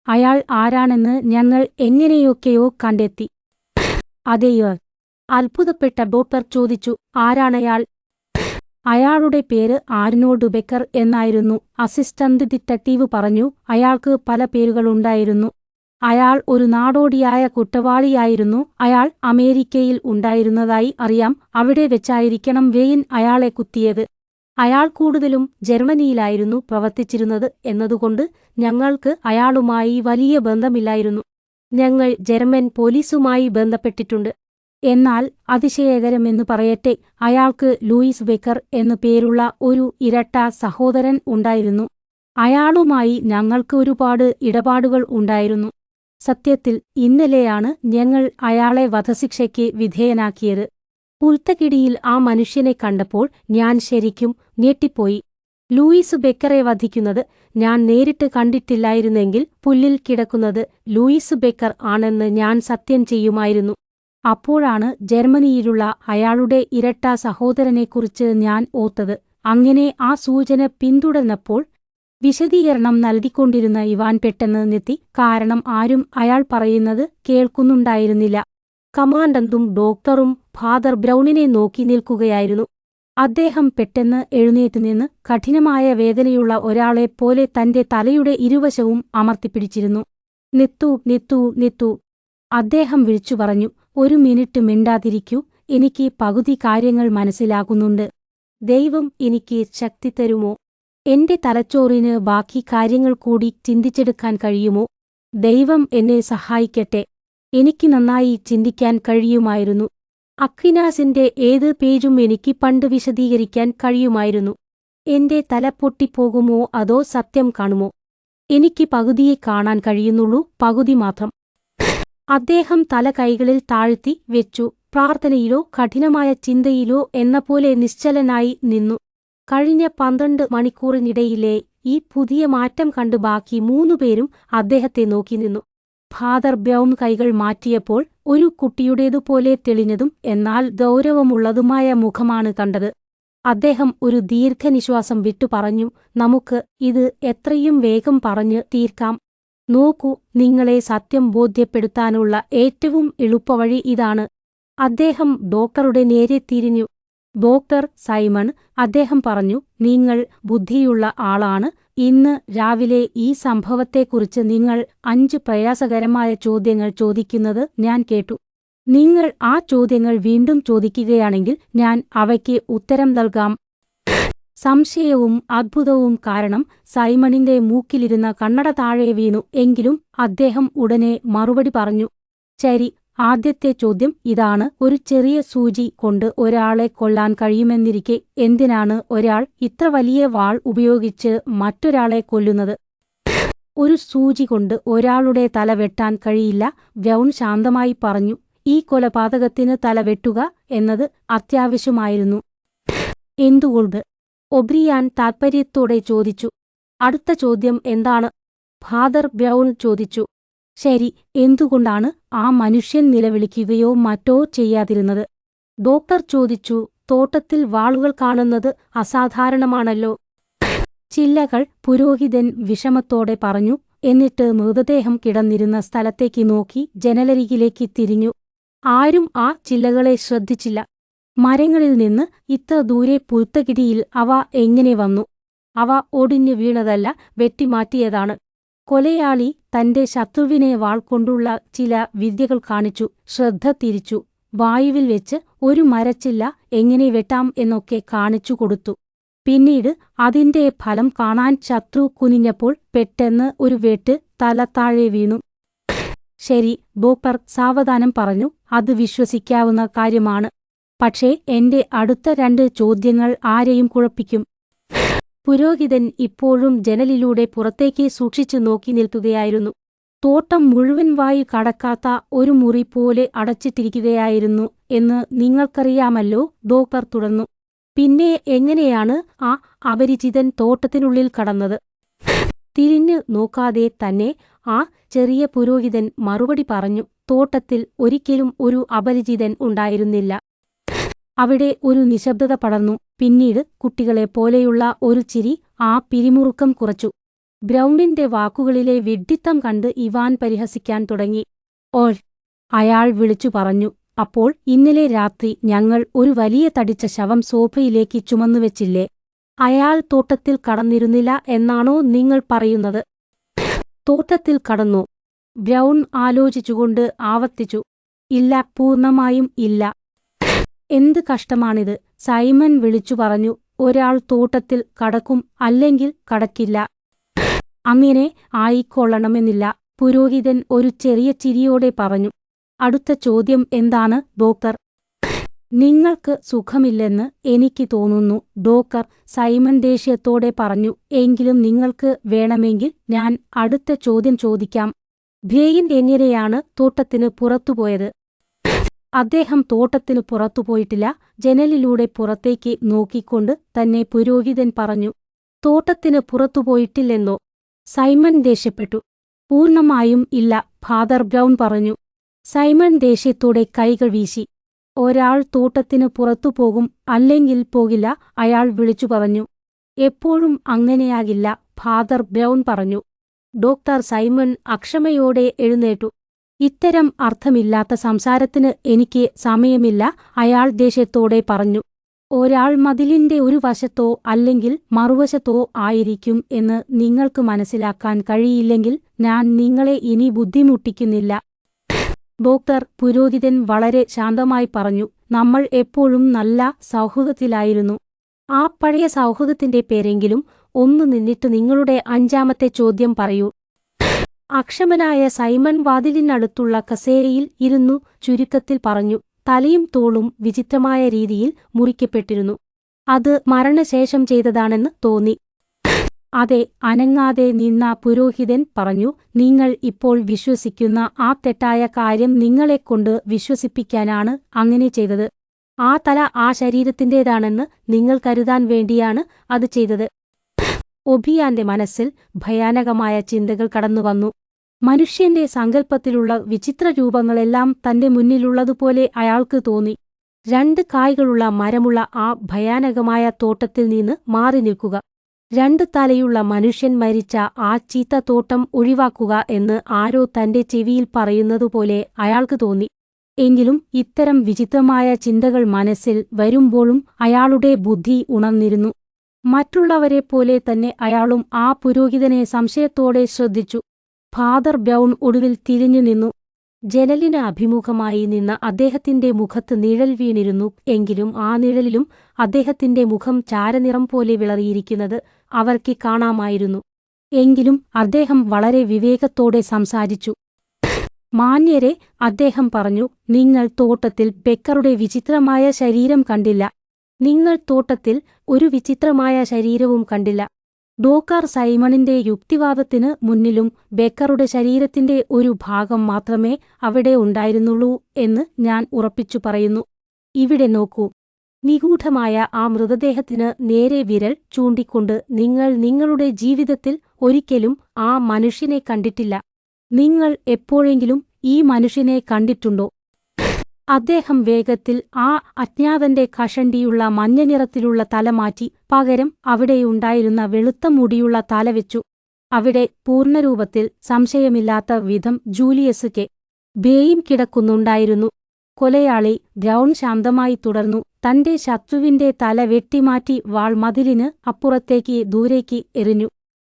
അയാൾ ആരാണെന്ന് ഞങ്ങൾ എങ്ങനെയൊക്കെയോ കണ്ടെത്തി. അതെയോ? അത്ഭുതപ്പെട്ട ഡോക്ടർ ചോദിച്ചു. ആരാണയാൾ? അയാളുടെ പേര് ആർനോൾഡ് ബെക്കർ എന്നായിരുന്നു. അസിസ്റ്റന്റ് ഡിറ്റക്റ്റീവ് പറഞ്ഞു. അയാൾക്ക് പല പേരുകളുണ്ടായിരുന്നു. അയാൾ ഒരു നാടോടിയായ കുറ്റവാളിയായിരുന്നു. അയാൾ അമേരിക്കയിൽ ഉണ്ടായിരുന്നതായി അറിയാം. അവിടെ വെച്ചായിരിക്കണം വെയിൻ അയാളെ കുത്തിയത്. അയാൾ കൂടുതലും ജർമ്മനിയിലായിരുന്നു പ്രവർത്തിച്ചിരുന്നത് എന്നതുകൊണ്ട് ഞങ്ങൾക്ക് അയാളുമായി വലിയ ബന്ധമില്ലായിരുന്നു. ഞങ്ങൾ ജർമ്മൻ പോലീസുമായി ബന്ധപ്പെട്ടിട്ടുണ്ട്. എന്നാൽ അതിശയകരമെന്ന് പറയട്ടെ, അയാൾക്ക് ലൂയിസ് ബെക്കർ എന്നു പേരുള്ള ഒരു ഇരട്ട സഹോദരൻ ഉണ്ടായിരുന്നു. അയാളുമായി ഞങ്ങൾക്ക് ഒരുപാട് ഇടപാടുകൾ ഉണ്ടായിരുന്നു. സത്യത്തിൽ ഇന്നലെയാണ് ഞങ്ങൾ അയാളെ വധശിക്ഷയ്ക്ക് വിധേയനാക്കിയത്. പുൽത്തകിടിയിൽ ആ മനുഷ്യനെ കണ്ടപ്പോൾ ഞാൻ ശരിക്കും ഞെട്ടിപ്പോയി. ലൂയിസ് ബെക്കറെ വധിക്കുന്നത് ഞാൻ നേരിട്ട് കണ്ടിട്ടില്ലായിരുന്നെങ്കിൽ പുല്ലിൽ കിടക്കുന്നത് ലൂയിസ് ബെക്കർ ആണെന്ന് ഞാൻ സത്യം ചെയ്യുമായിരുന്നു. അപ്പോഴാണ് ജർമ്മനിയിലുള്ള അയാളുടെ ഇരട്ട സഹോദരനെക്കുറിച്ച് ഞാൻ ഓർത്തത്. അങ്ങനെ ആ സൂചന പിന്തുടർന്നപ്പോൾ വിശദീകരണം നൽകിക്കൊണ്ടിരുന്ന ഇവാൻ പെട്ടെന്ന് നിർത്തി. കാരണം ആരും അയാൾ പറയുന്നത് കേൾക്കുന്നുണ്ടായിരുന്നില്ല. കമാൻഡന്റും ഡോക്ടറും ഫാദർ ബ്രൗണിനെ നോക്കി നിൽക്കുകയായിരുന്നു. അദ്ദേഹം പെട്ടെന്ന് എഴുന്നേറ്റ് നിന്ന് കഠിനമായ വേദനയുള്ള ഒരാളെപ്പോലെ തന്റെ തലയുടെ ഇരുവശവും അമർത്തിപ്പിടിച്ചിരുന്നു. നിത്തു, നിത്തു, നിത്തു, അദ്ദേഹം വിളിച്ചു പറഞ്ഞു. ഒരു മിനിറ്റ് മിണ്ടാതിരിക്കൂ. എനിക്ക് പകുതി കാര്യങ്ങൾ മനസ്സിലാകുന്നുണ്ട്. ദൈവം എനിക്ക് ശക്തി തരുമോ? എന്റെ തലച്ചോറിന് ബാക്കി കാര്യങ്ങൾ കൂടി ചിന്തിച്ചെടുക്കാൻ കഴിയുമോ? ദൈവം എന്നെ സഹായിക്കട്ടെ. എനിക്ക് നന്നായി ചിന്തിക്കാൻ കഴിയുമായിരുന്നു. അക്വിനാസിന്റെ ഏത് പേജും എനിക്ക് പണ്ട് വിശദീകരിക്കാൻ കഴിയുമായിരുന്നു. എന്റെ തല പൊട്ടിപ്പോകുമോ അതോ സത്യം കാണുമോ? എനിക്ക് പകുതിയെ കാണാൻ കഴിയുന്നുള്ളൂ, പകുതി മാത്രം. അദ്ദേഹം തല കൈകളിൽ താഴ്ത്തി വെച്ചു. പ്രാർത്ഥനയിലോ കഠിനമായ ചിന്തയിലോ എന്നപോലെ നിശ്ചലനായി നിന്നു. കഴിഞ്ഞ 12 മണിക്കൂറിനിടയിലെ ഈ പുതിയ മാറ്റം കണ്ട് ബാക്കി 3 പേരും അദ്ദേഹത്തെ നോക്കി നിന്നു. ഫാദർ ബ്രൗൺ കൈകൾ മാറ്റിയപ്പോൾ ഒരു കുട്ടിയുടേതുപോലെ തെളിഞ്ഞതും എന്നാൽ ഗൗരവമുള്ളതുമായ മുഖമാണ് കണ്ടത്. അദ്ദേഹം ഒരു ദീർഘനിശ്വാസം വിട്ടു പറഞ്ഞു. നമുക്ക് ഇത് എത്രയും വേഗം പറഞ്ഞ് തീർക്കാം. നോക്കൂ, നിങ്ങളെ സത്യം ബോധ്യപ്പെടുത്താനുള്ള ഏറ്റവും എളുപ്പവഴി ഇതാണ്. അദ്ദേഹം ഡോക്ടറുടെ നേരെ തിരിഞ്ഞു. ഡോക്ടർ സൈമൺ, അദ്ദേഹം പറഞ്ഞു, നിങ്ങൾ ബുദ്ധിയുള്ള ആളാണ്. ഇന്ന് രാവിലെ ഈ സംഭവത്തെക്കുറിച്ച് നിങ്ങൾ 5 പ്രയാസകരമായ ചോദ്യങ്ങൾ ചോദിക്കുന്നത് ഞാൻ കേട്ടു. നിങ്ങൾ ആ ചോദ്യങ്ങൾ വീണ്ടും ചോദിക്കുകയാണെങ്കിൽ ഞാൻ അവയ്ക്ക് ഉത്തരം നൽകാം. സംശയവും അത്ഭുതവും കാരണം സൈമണിന്റെ മൂക്കിലിരുന്ന കണ്ണട താഴെ വീണു. എങ്കിലും അദ്ദേഹം ഉടനെ മറുപടി പറഞ്ഞു. ശരി, ആദ്യത്തെ ചോദ്യം ഇതാണ്. ഒരു ചെറിയ സൂചി കൊണ്ട് ഒരാളെ കൊല്ലാൻ കഴിയുമെന്നിരിക്കെ എന്തിനാണ് ഒരാൾ ഇത്ര വലിയ വാൾ ഉപയോഗിച്ച് മറ്റൊരാളെ കൊല്ലുന്നത്? ഒരു സൂചി കൊണ്ട് ഒരാളുടെ തല വെട്ടാൻ കഴിയില്ല, ബ്രൗൺ ശാന്തമായി പറഞ്ഞു. ഈ കൊലപാതകത്തിന് തല വെട്ടുക എന്നത് അത്യാവശ്യമായിരുന്നു. എന്തുകൊണ്ട്? ഒബ്രിയാൻ താൽപര്യത്തോടെ ചോദിച്ചു. അടുത്ത ചോദ്യം എന്താണ്? ഫാദർ ബ്രൗൺ ചോദിച്ചു. ശരി, എന്തുകൊണ്ടാണ് ആ മനുഷ്യൻ നിലവിളിക്കുകയോ മറ്റോ ചെയ്യാതിരുന്നത്? ഡോക്ടർ ചോദിച്ചു. തോട്ടത്തിൽ വാളുകൾ കാണുന്നത് അസാധാരണമാണല്ലോ. ചില്ലകൾ, പുരോഹിതൻ വിഷമത്തോടെ പറഞ്ഞു. എന്നിട്ട് മൃതദേഹം കിടന്നിരുന്ന സ്ഥലത്തേക്ക് നോക്കി ജനലരികിലേക്ക് തിരിഞ്ഞു. ആരും ആ ചില്ലകളെ ശ്രദ്ധിച്ചില്ല. മരങ്ങളിൽ നിന്ന് ഇത്ര ദൂരെ പുൽത്തകിടിയിൽ അവ എങ്ങനെ വന്നു? അവ ഒടിഞ്ഞു വീണതല്ല, വെട്ടിമാറ്റിയതാണ്. കൊലയാളി തന്റെ ശത്രുവിനെ വാൾ കൊണ്ടുള്ള ചില വിദ്യകൾ കാണിച്ചു. ശ്രദ്ധ തിരിച്ചു. വായുവിൽ വെച്ച് ഒരു മരച്ചില്ല എങ്ങനെ വെട്ടാം എന്നൊക്കെ കാണിച്ചു കൊടുത്തു. പിന്നീട് അതിന്റെ ഫലം കാണാൻ ശത്രു കുനിഞ്ഞപ്പോൾ പെട്ടെന്ന് ഒരു വെട്ട് തല താഴെ വീണു. ശരി, ഡോക്ടർ സാവധാനം പറഞ്ഞു. അത് വിശ്വസിക്കാവുന്ന കാര്യമാണ്. പക്ഷേ എന്റെ അടുത്ത 2 ചോദ്യങ്ങൾ ആരെയും കുഴപ്പിക്കും. പുരോഹിതൻ ഇപ്പോഴും ജനലിലൂടെ പുറത്തേക്ക് സൂക്ഷിച്ചു നോക്കി നിൽക്കുകയായിരുന്നു. തോട്ടം മുഴുവൻ വായു കടക്കാത്ത ഒരു മുറി പോലെ അടച്ചിട്ടിരിക്കുകയായിരുന്നു എന്ന് നിങ്ങൾക്കറിയാമല്ലോ, ഡോക്ടർ തുടർന്നു. പിന്നെ എങ്ങനെയാണ് ആ അപരിചിതൻ തോട്ടത്തിനുള്ളിൽ കടന്നത്? തിരിഞ്ഞു നോക്കാതെ തന്നെ ആ ചെറിയ പുരോഹിതൻ മറുപടി പറഞ്ഞു. തോട്ടത്തിൽ ഒരിക്കലും ഒരു അപരിചിതൻ ഉണ്ടായിരുന്നില്ല. അവിടെ ഒരു നിശബ്ദത പടർന്നു. പിന്നീട് കുട്ടികളെപ്പോലെയുള്ള ഒരു ചിരി ആ പിരിമുറുക്കം കുറച്ചു. ബ്രൗണിന്റെ വാക്കുകളിലെ വിഡ്ഢിത്തം കണ്ട് ഇവാൻ പരിഹസിക്കാൻ തുടങ്ങി. ഓൾ, അയാൾ വിളിച്ചു പറഞ്ഞു. അപ്പോൾ ഇന്നലെ രാത്രി ഞങ്ങൾ ഒരു വലിയ തടിച്ച ശവം സോഫയിലേക്ക് ചുമന്നുവെച്ചില്ലേ? അയാൾ തോട്ടത്തിൽ കടന്നിരുന്നില്ല എന്നാണോ നിങ്ങൾ പറയുന്നത്? തോട്ടത്തിൽ കടന്നു? ബ്രൗൺ ആലോചിച്ചുകൊണ്ട് ആവർത്തിച്ചു. ഇല്ല, പൂർണ്ണമായും ഇല്ല. എന്ത് കഷ്ടമാണിത്, സൈമൺ വിളിച്ചു പറഞ്ഞു. ഒരാൾ തോട്ടത്തിൽ കടക്കും, അല്ലെങ്കിൽ കടക്കില്ല. അങ്ങനെ ആയിക്കൊള്ളണമെന്നില്ല, പുരോഹിതൻ ഒരു ചെറിയ ചിരിയോടെ പറഞ്ഞു. അടുത്ത ചോദ്യം എന്താണ്, ഡോക്ടർ? നിങ്ങൾക്ക് സുഖമില്ലെന്ന് എനിക്ക് തോന്നുന്നു, ഡോക്ടർ സൈമൺ ദേഷ്യത്തോടെ പറഞ്ഞു. എങ്കിലും നിങ്ങൾക്ക് വേണമെങ്കിൽ ഞാൻ അടുത്ത ചോദ്യം ചോദിക്കാം. ഭേയിൻ എങ്ങനെയാണ് തോട്ടത്തിന് പുറത്തുപോയത്? അദ്ദേഹം തോട്ടത്തിന് പുറത്തുപോയിട്ടില്ല. ജനലിലൂടെ പുറത്തേക്ക് നോക്കിക്കൊണ്ട് തന്നെ പുരോഹിതൻ പറഞ്ഞു. തോട്ടത്തിന് പുറത്തുപോയിട്ടില്ലെന്നോ? സൈമൺ ദേഷ്യപ്പെട്ടു. പൂർണ്ണമായും ഇല്ല, ഫാദർ ബ്രൗൺ പറഞ്ഞു. സൈമൺ ദേഷ്യത്തോടെ കൈകൾ വീശി. ഒരാൾ തോട്ടത്തിന് പുറത്തുപോകും, അല്ലെങ്കിൽ പോകില്ല, അയാൾ വിളിച്ചു പറഞ്ഞു. എപ്പോഴും അങ്ങനെയാകില്ല, ഫാദർ ബ്രൗൺ പറഞ്ഞു. ഡോക്ടർ സൈമൺ അക്ഷമയോടെ എഴുന്നേറ്റു. ഇത്തരം അർത്ഥമില്ലാത്ത സംസാരത്തിന് എനിക്ക് സമയമില്ല, അയാൾ ദേഷ്യത്തോടെ പറഞ്ഞു. ഒരാൾ മതിലിന്റെ ഒരു വശത്തോ അല്ലെങ്കിൽ മറുവശത്തോ ആയിരിക്കും എന്ന് നിങ്ങൾക്ക് മനസ്സിലാക്കാൻ കഴിയില്ലെങ്കിൽ ഞാൻ നിങ്ങളെ ഇനി ബുദ്ധിമുട്ടിക്കുന്നില്ല. ഡോക്ടർ, പുരോഹിതൻ വളരെ ശാന്തമായി പറഞ്ഞു. നമ്മൾ എപ്പോഴും നല്ല സൗഹൃദത്തിലായിരുന്നു. ആ പഴയ സൗഹൃദത്തിന്റെ പേരെങ്കിലും ഒന്നു നിന്നിട്ട് നിങ്ങളുടെ 5ാമത്തെ ചോദ്യം പറയൂ. അക്ഷമനായ സൈമൺ വാതിലിനടുത്തുള്ള കസേരയിൽ ഇരുന്നു ചുരുക്കത്തിൽ പറഞ്ഞു. തലയും തോളും വിചിത്രമായ രീതിയിൽ മുറിക്കപ്പെട്ടിരുന്നു. അത് മരണശേഷം ചെയ്തതാണെന്ന് തോന്നി. അതെ, അനങ്ങാതെ നിന്ന പുരോഹിതൻ പറഞ്ഞു. നിങ്ങൾ ഇപ്പോൾ വിശ്വസിക്കുന്ന ആ തെറ്റായ കാര്യം നിങ്ങളെക്കൊണ്ട് വിശ്വസിപ്പിക്കാനാണ് അങ്ങനെ ചെയ്തത്. ആ തല ആ ശരീരത്തിൻ്റേതാണെന്ന് നിങ്ങൾ കരുതാൻ വേണ്ടിയാണ് അത് ചെയ്തത്. ഒബിയാന്റെ മനസ്സിൽ ഭയാനകമായ ചിന്തകൾ കടന്നുവന്നു. മനുഷ്യന്റെ സങ്കല്പത്തിലുള്ള വിചിത്ര രൂപങ്ങളെല്ലാം തന്റെ മുന്നിലുള്ളതുപോലെ അയാൾക്ക് തോന്നി. 2 കായ്കളുള്ള മരമുള്ള ആ ഭയാനകമായ തോട്ടത്തിൽ നിന്ന് മാറി നിൽക്കുക. 2 തലയുള്ള മനുഷ്യൻ മരിച്ച ആ ചീത്ത തോട്ടം ഒഴിവാക്കുക എന്ന് ആരോ തന്റെ ചെവിയിൽ പറയുന്നതുപോലെ അയാൾക്ക് തോന്നി. എങ്കിലും ഇത്തരം വിചിത്രമായ ചിന്തകൾ മനസ്സിൽ വരുമ്പോഴും അയാളുടെ ബുദ്ധി ഉണർന്നിരുന്നു. മറ്റുള്ളവരെപ്പോലെ തന്നെ അയാളും ആ പുരോഹിതനെ സംശയത്തോടെ ശ്രദ്ധിച്ചു. ഫാദർ ബ്രൗൺ ഒടുവിൽ തിരിഞ്ഞു നിന്നു. ജനലിന് അഭിമുഖമായി നിന്ന അദ്ദേഹത്തിന്റെ മുഖത്ത് നിഴൽ വീണിരുന്നു. എങ്കിലും ആ നിഴലിലും അദ്ദേഹത്തിന്റെ മുഖം ചാരനിറം പോലെ വിളറിയിരിക്കുന്നത് അവർക്ക് കാണാമായിരുന്നു. എങ്കിലും അദ്ദേഹം വളരെ വിവേകത്തോടെ സംസാരിച്ചു. മാന്യരെ, അദ്ദേഹം പറഞ്ഞു, നിങ്ങൾ തോട്ടത്തിൽ ബെക്കറുടെ വിചിത്രമായ ശരീരം കണ്ടില്ല. നിങ്ങൾ തോട്ടത്തിൽ ഒരു വിചിത്രമായ ശരീരവും കണ്ടില്ല. ഡോക്ടർ സൈമണിന്റെ യുക്തിവാദത്തിന് മുന്നിലും ബെക്കറുടെ ശരീരത്തിന്റെ ഒരു ഭാഗം മാത്രമേ അവിടെ ഉണ്ടായിരുന്നുള്ളൂ എന്ന് ഞാൻ ഉറപ്പിച്ചു പറയുന്നു. ഇവിടെ നോക്കൂ. നിഗൂഢമായ ആ മൃതദേഹത്തിന് നേരെ വിരൽ ചൂണ്ടിക്കൊണ്ട് നിങ്ങൾ നിങ്ങളുടെ ജീവിതത്തിൽ ഒരിക്കലും ആ മനുഷ്യനെ കണ്ടിട്ടില്ല. നിങ്ങൾ എപ്പോഴെങ്കിലും ഈ മനുഷ്യനെ കണ്ടിട്ടുണ്ടോ? അദ്ദേഹം വേഗത്തിൽ ആ അജ്ഞാതന്റെ കഷണ്ടിയുള്ള മഞ്ഞനിറത്തിലുള്ള തല മാറ്റി പകരം അവിടെയുണ്ടായിരുന്ന വെളുത്ത മുടിയുള്ള തല വെച്ചു. അവിടെ പൂർണ്ണരൂപത്തിൽ സംശയമില്ലാത്ത വിധം ജൂലിയസ് കെ. ബേയും കിടക്കുന്നുണ്ടായിരുന്നു. കൊലയാളി ബ്രൗൺ ശാന്തമായി തുടർന്നു. തന്റെ ശത്രുവിന്റെ തല വെട്ടിമാറ്റി വാൾ മതിലിന് അപ്പുറത്തേക്ക് ദൂരേക്ക് എറിഞ്ഞു.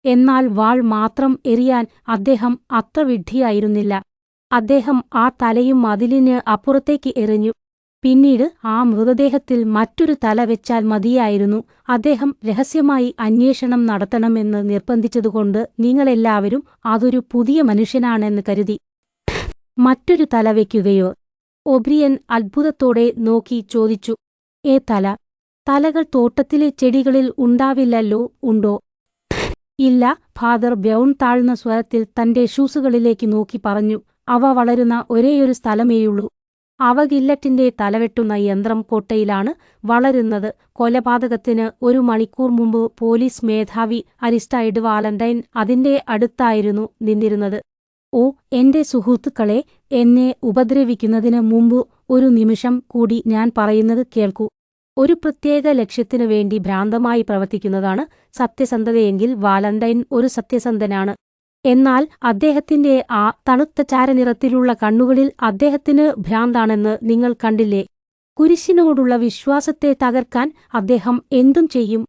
എന്നാൽ വാൾ മാത്രം എറിയാൻ അദ്ദേഹം അത്ര വിഡ്ഢിയായിരുന്നില്ല. അദ്ദേഹം ആ തലയും മതിലിന് അപ്പുറത്തേക്ക് എറിഞ്ഞു. പിന്നീട് ആ മൃതദേഹത്തിൽ മറ്റൊരു തല വെച്ചാൽ മതിയായിരുന്നു. അദ്ദേഹം രഹസ്യമായി അന്വേഷണം നടത്തണമെന്ന് നിർബന്ധിച്ചതുകൊണ്ട് നിങ്ങളെല്ലാവരും അതൊരു പുതിയ മനുഷ്യനാണെന്ന് കരുതി. മറ്റൊരു തല വയ്ക്കുകയോ? ഒബ്രിയൻ അത്ഭുതത്തോടെ നോക്കി ചോദിച്ചു. തല? തലകൾ തോട്ടത്തിലെ ചെടികളിൽ ഉണ്ടാവില്ലല്ലോ, ഉണ്ടോ? ഇല്ല, ഫാദർ ബ്രൗൺ താഴ്ന്ന സ്വരത്തിൽ തന്റെ ഷൂസുകളിലേക്ക് നോക്കി പറഞ്ഞു. അവ വളരുന്ന ഒരേയൊരു സ്ഥലമേയുള്ളൂ. അവ ഗില്ലറ്റിന്റെ തലവെട്ടുന്ന യന്ത്രം കോട്ടയിലാണ് വളരുന്നത്. കൊലപാതകത്തിന് 1 മണിക്കൂർ മുമ്പ് പോലീസ് മേധാവി അരിസ്റ്റൈഡ് വാലന്റൈൻ അതിന്റെ അടുത്തായിരുന്നു നിന്നിരുന്നത്. ഓ, എന്റെ സുഹൃത്തുക്കളെ, എന്നെ ഉപദ്രവിക്കുന്നതിന് മുമ്പ് ഒരു നിമിഷം കൂടി ഞാൻ പറയുന്നത് കേൾക്കൂ. ഒരു പ്രത്യേക ലക്ഷ്യത്തിനു വേണ്ടി ഭ്രാന്തമായി പ്രവർത്തിക്കുന്നതാണ് സത്യസന്ധതയെങ്കിൽ വാലന്റൈൻ ഒരു സത്യസന്ധനാണ്. എന്നാൽ അദ്ദേഹത്തിന്റെ ആ തണുത്ത ചാരനിറത്തിലുള്ള കണ്ണുകളിൽ അദ്ദേഹത്തിന് ഭ്രാന്താണെന്ന് നിങ്ങൾ കണ്ടില്ലേ? കുരിശിനോടുള്ള വിശ്വാസത്തെ തകർക്കാൻ അദ്ദേഹം എന്തും ചെയ്യും.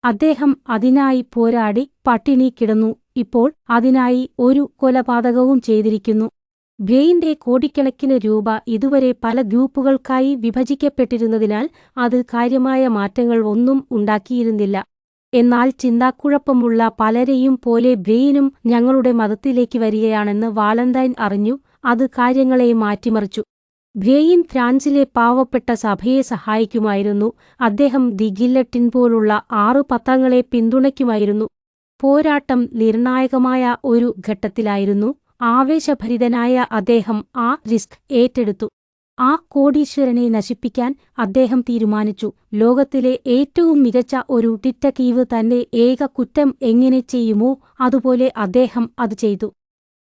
അദ്ദേഹം അതിനായി പോരാടി പട്ടിണി കിടന്നു. ഇപ്പോൾ അതിനായി ഒരു കൊലപാതകവും ചെയ്തിരിക്കുന്നു. ബ്രെയിന്റെ കോടിക്കണക്കിന് രൂപ ഇതുവരെ പല ഗ്രൂപ്പുകൾക്കായി വിഭജിക്കപ്പെട്ടിരുന്നതിനാൽ അത് കാര്യമായ മാറ്റങ്ങൾ ഒന്നും ഉണ്ടാക്കിയിരുന്നില്ല. എന്നാൽ ചിന്താക്കുഴപ്പമുള്ള പലരെയും പോലെ ബ്രെയിനും ഞങ്ങളുടെ മതത്തിലേക്ക് വരികയാണെന്ന് വാലന്റൈൻ അറിഞ്ഞു. അത് കാര്യങ്ങളെ മാറ്റിമറിച്ചു. ബ്രെയിൻ ഫ്രാൻസിലെ പാവപ്പെട്ട സഭയെ സഹായിക്കുമായിരുന്നു. അദ്ദേഹം ദി ഗില്ലറ്റിൻ പോലുള്ള 6 പത്രങ്ങളെ പിന്തുണയ്ക്കുമായിരുന്നു. പോരാട്ടം നിർണായകമായ ഒരു ഘട്ടത്തിലായിരുന്നു. ആവേശഭരിതനായ അദ്ദേഹം ആ റിസ്ക് ഏറ്റെടുത്തു. ആ കോടീശ്വരനെ നശിപ്പിക്കാൻ അദ്ദേഹം തീരുമാനിച്ചു. ലോകത്തിലെ ഏറ്റവും മികച്ച ഒരു ഡിറ്റക്റ്റീവ് തന്റെ ഏക കുറ്റം എങ്ങനെ ചെയ്യുമോ അതുപോലെ അദ്ദേഹം അത് ചെയ്തു.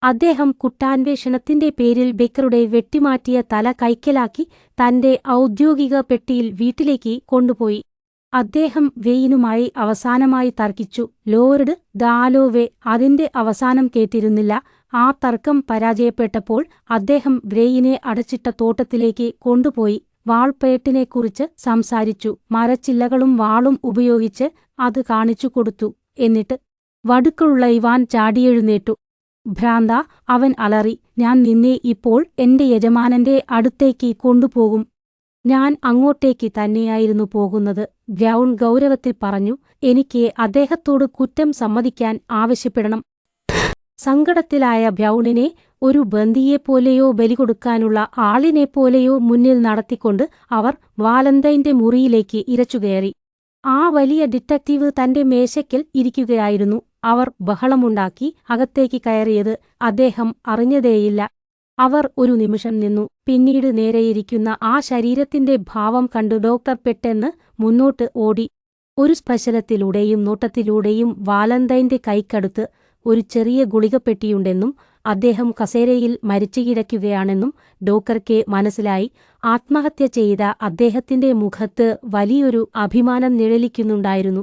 അദ്ദേഹം കുറ്റാന്വേഷണത്തിന്റെ പേരിൽ ബെക്കറുടെ വെട്ടിമാറ്റിയ തല കൈക്കലാക്കി തന്റെ ഔദ്യോഗിക പെട്ടിയിൽ വീട്ടിലേക്ക് കൊണ്ടുപോയി. അദ്ദേഹം വെയിനുമായി അവസാനമായി തർക്കിച്ചു. ലോർഡ് ദാലോവെ അതിന്റെ അവസാനം കേട്ടിരുന്നില്ല. ആ തർക്കം പരാജയപ്പെട്ടപ്പോൾ അദ്ദേഹം ബ്രെയിനെ അടച്ചിട്ട തോട്ടത്തിലേക്ക് കൊണ്ടുപോയി വാൾപ്പേട്ടിനെക്കുറിച്ച് സംസാരിച്ചു. മരച്ചില്ലകളും വാളും ഉപയോഗിച്ച് അത് കാണിച്ചു കൊടുത്തു. എന്നിട്ട് വടുക്കളുള്ള ഇവാൻ ചാടിയെഴുന്നേറ്റു. ഭ്രാന്ത, അവൻ അലറി. ഞാൻ നിന്നെ ഇപ്പോൾ എന്റെ യജമാനന്റെ അടുത്തേക്ക് കൊണ്ടുപോകും. ഞാൻ അങ്ങോട്ടേക്ക് തന്നെയായിരുന്നു പോകുന്നത്, ബ്രൗൺ ഗൗരവത്തിൽ പറഞ്ഞു. എനിക്ക് അദ്ദേഹത്തോട് കുറ്റം സമ്മതിക്കാൻ ആവശ്യപ്പെടണം. സങ്കടത്തിലായ ബ്രൗണിനെ ഒരു ബന്ദിയെപ്പോലെയോ ബലികൊടുക്കാനുള്ള ആളിനെപ്പോലെയോ മുന്നിൽ നടത്തിക്കൊണ്ട് അവർ വാലന്റൈന്റെ മുറിയിലേക്ക് ഇരച്ചുകയറി. ആ വലിയ ഡിറ്റക്റ്റീവ് തന്റെ മേശയ്ക്കൽ ഇരിക്കുകയായിരുന്നു. അവർ ബഹളമുണ്ടാക്കി അകത്തേക്ക് കയറിയത് അദ്ദേഹം അറിഞ്ഞതേയില്ല. അവർ ഒരു നിമിഷം നിന്നു. പിന്നീട് നേരെയിരിക്കുന്ന ആ ശരീരത്തിന്റെ ഭാവം കണ്ടു ഡോക്ടർ പെട്ടെന്ന് മുന്നോട്ട് ഓടി. ഒരു സ്പർശനത്തിലൂടെയും നോട്ടത്തിലൂടെയും വാലന്റൈന്റെ കൈക്കടുത്ത് ഒരു ചെറിയ ഗുളികപ്പെട്ടിയുണ്ടെന്നും അദ്ദേഹം കസേരയിൽ മരിച്ചുകിടക്കുകയാണെന്നും ഡോക്ടർക്ക് മനസ്സിലായി. ആത്മഹത്യ ചെയ്ത അദ്ദേഹത്തിന്റെ മുഖത്ത് വലിയൊരു അഭിമാനം നിഴലിക്കുന്നുണ്ടായിരുന്നു.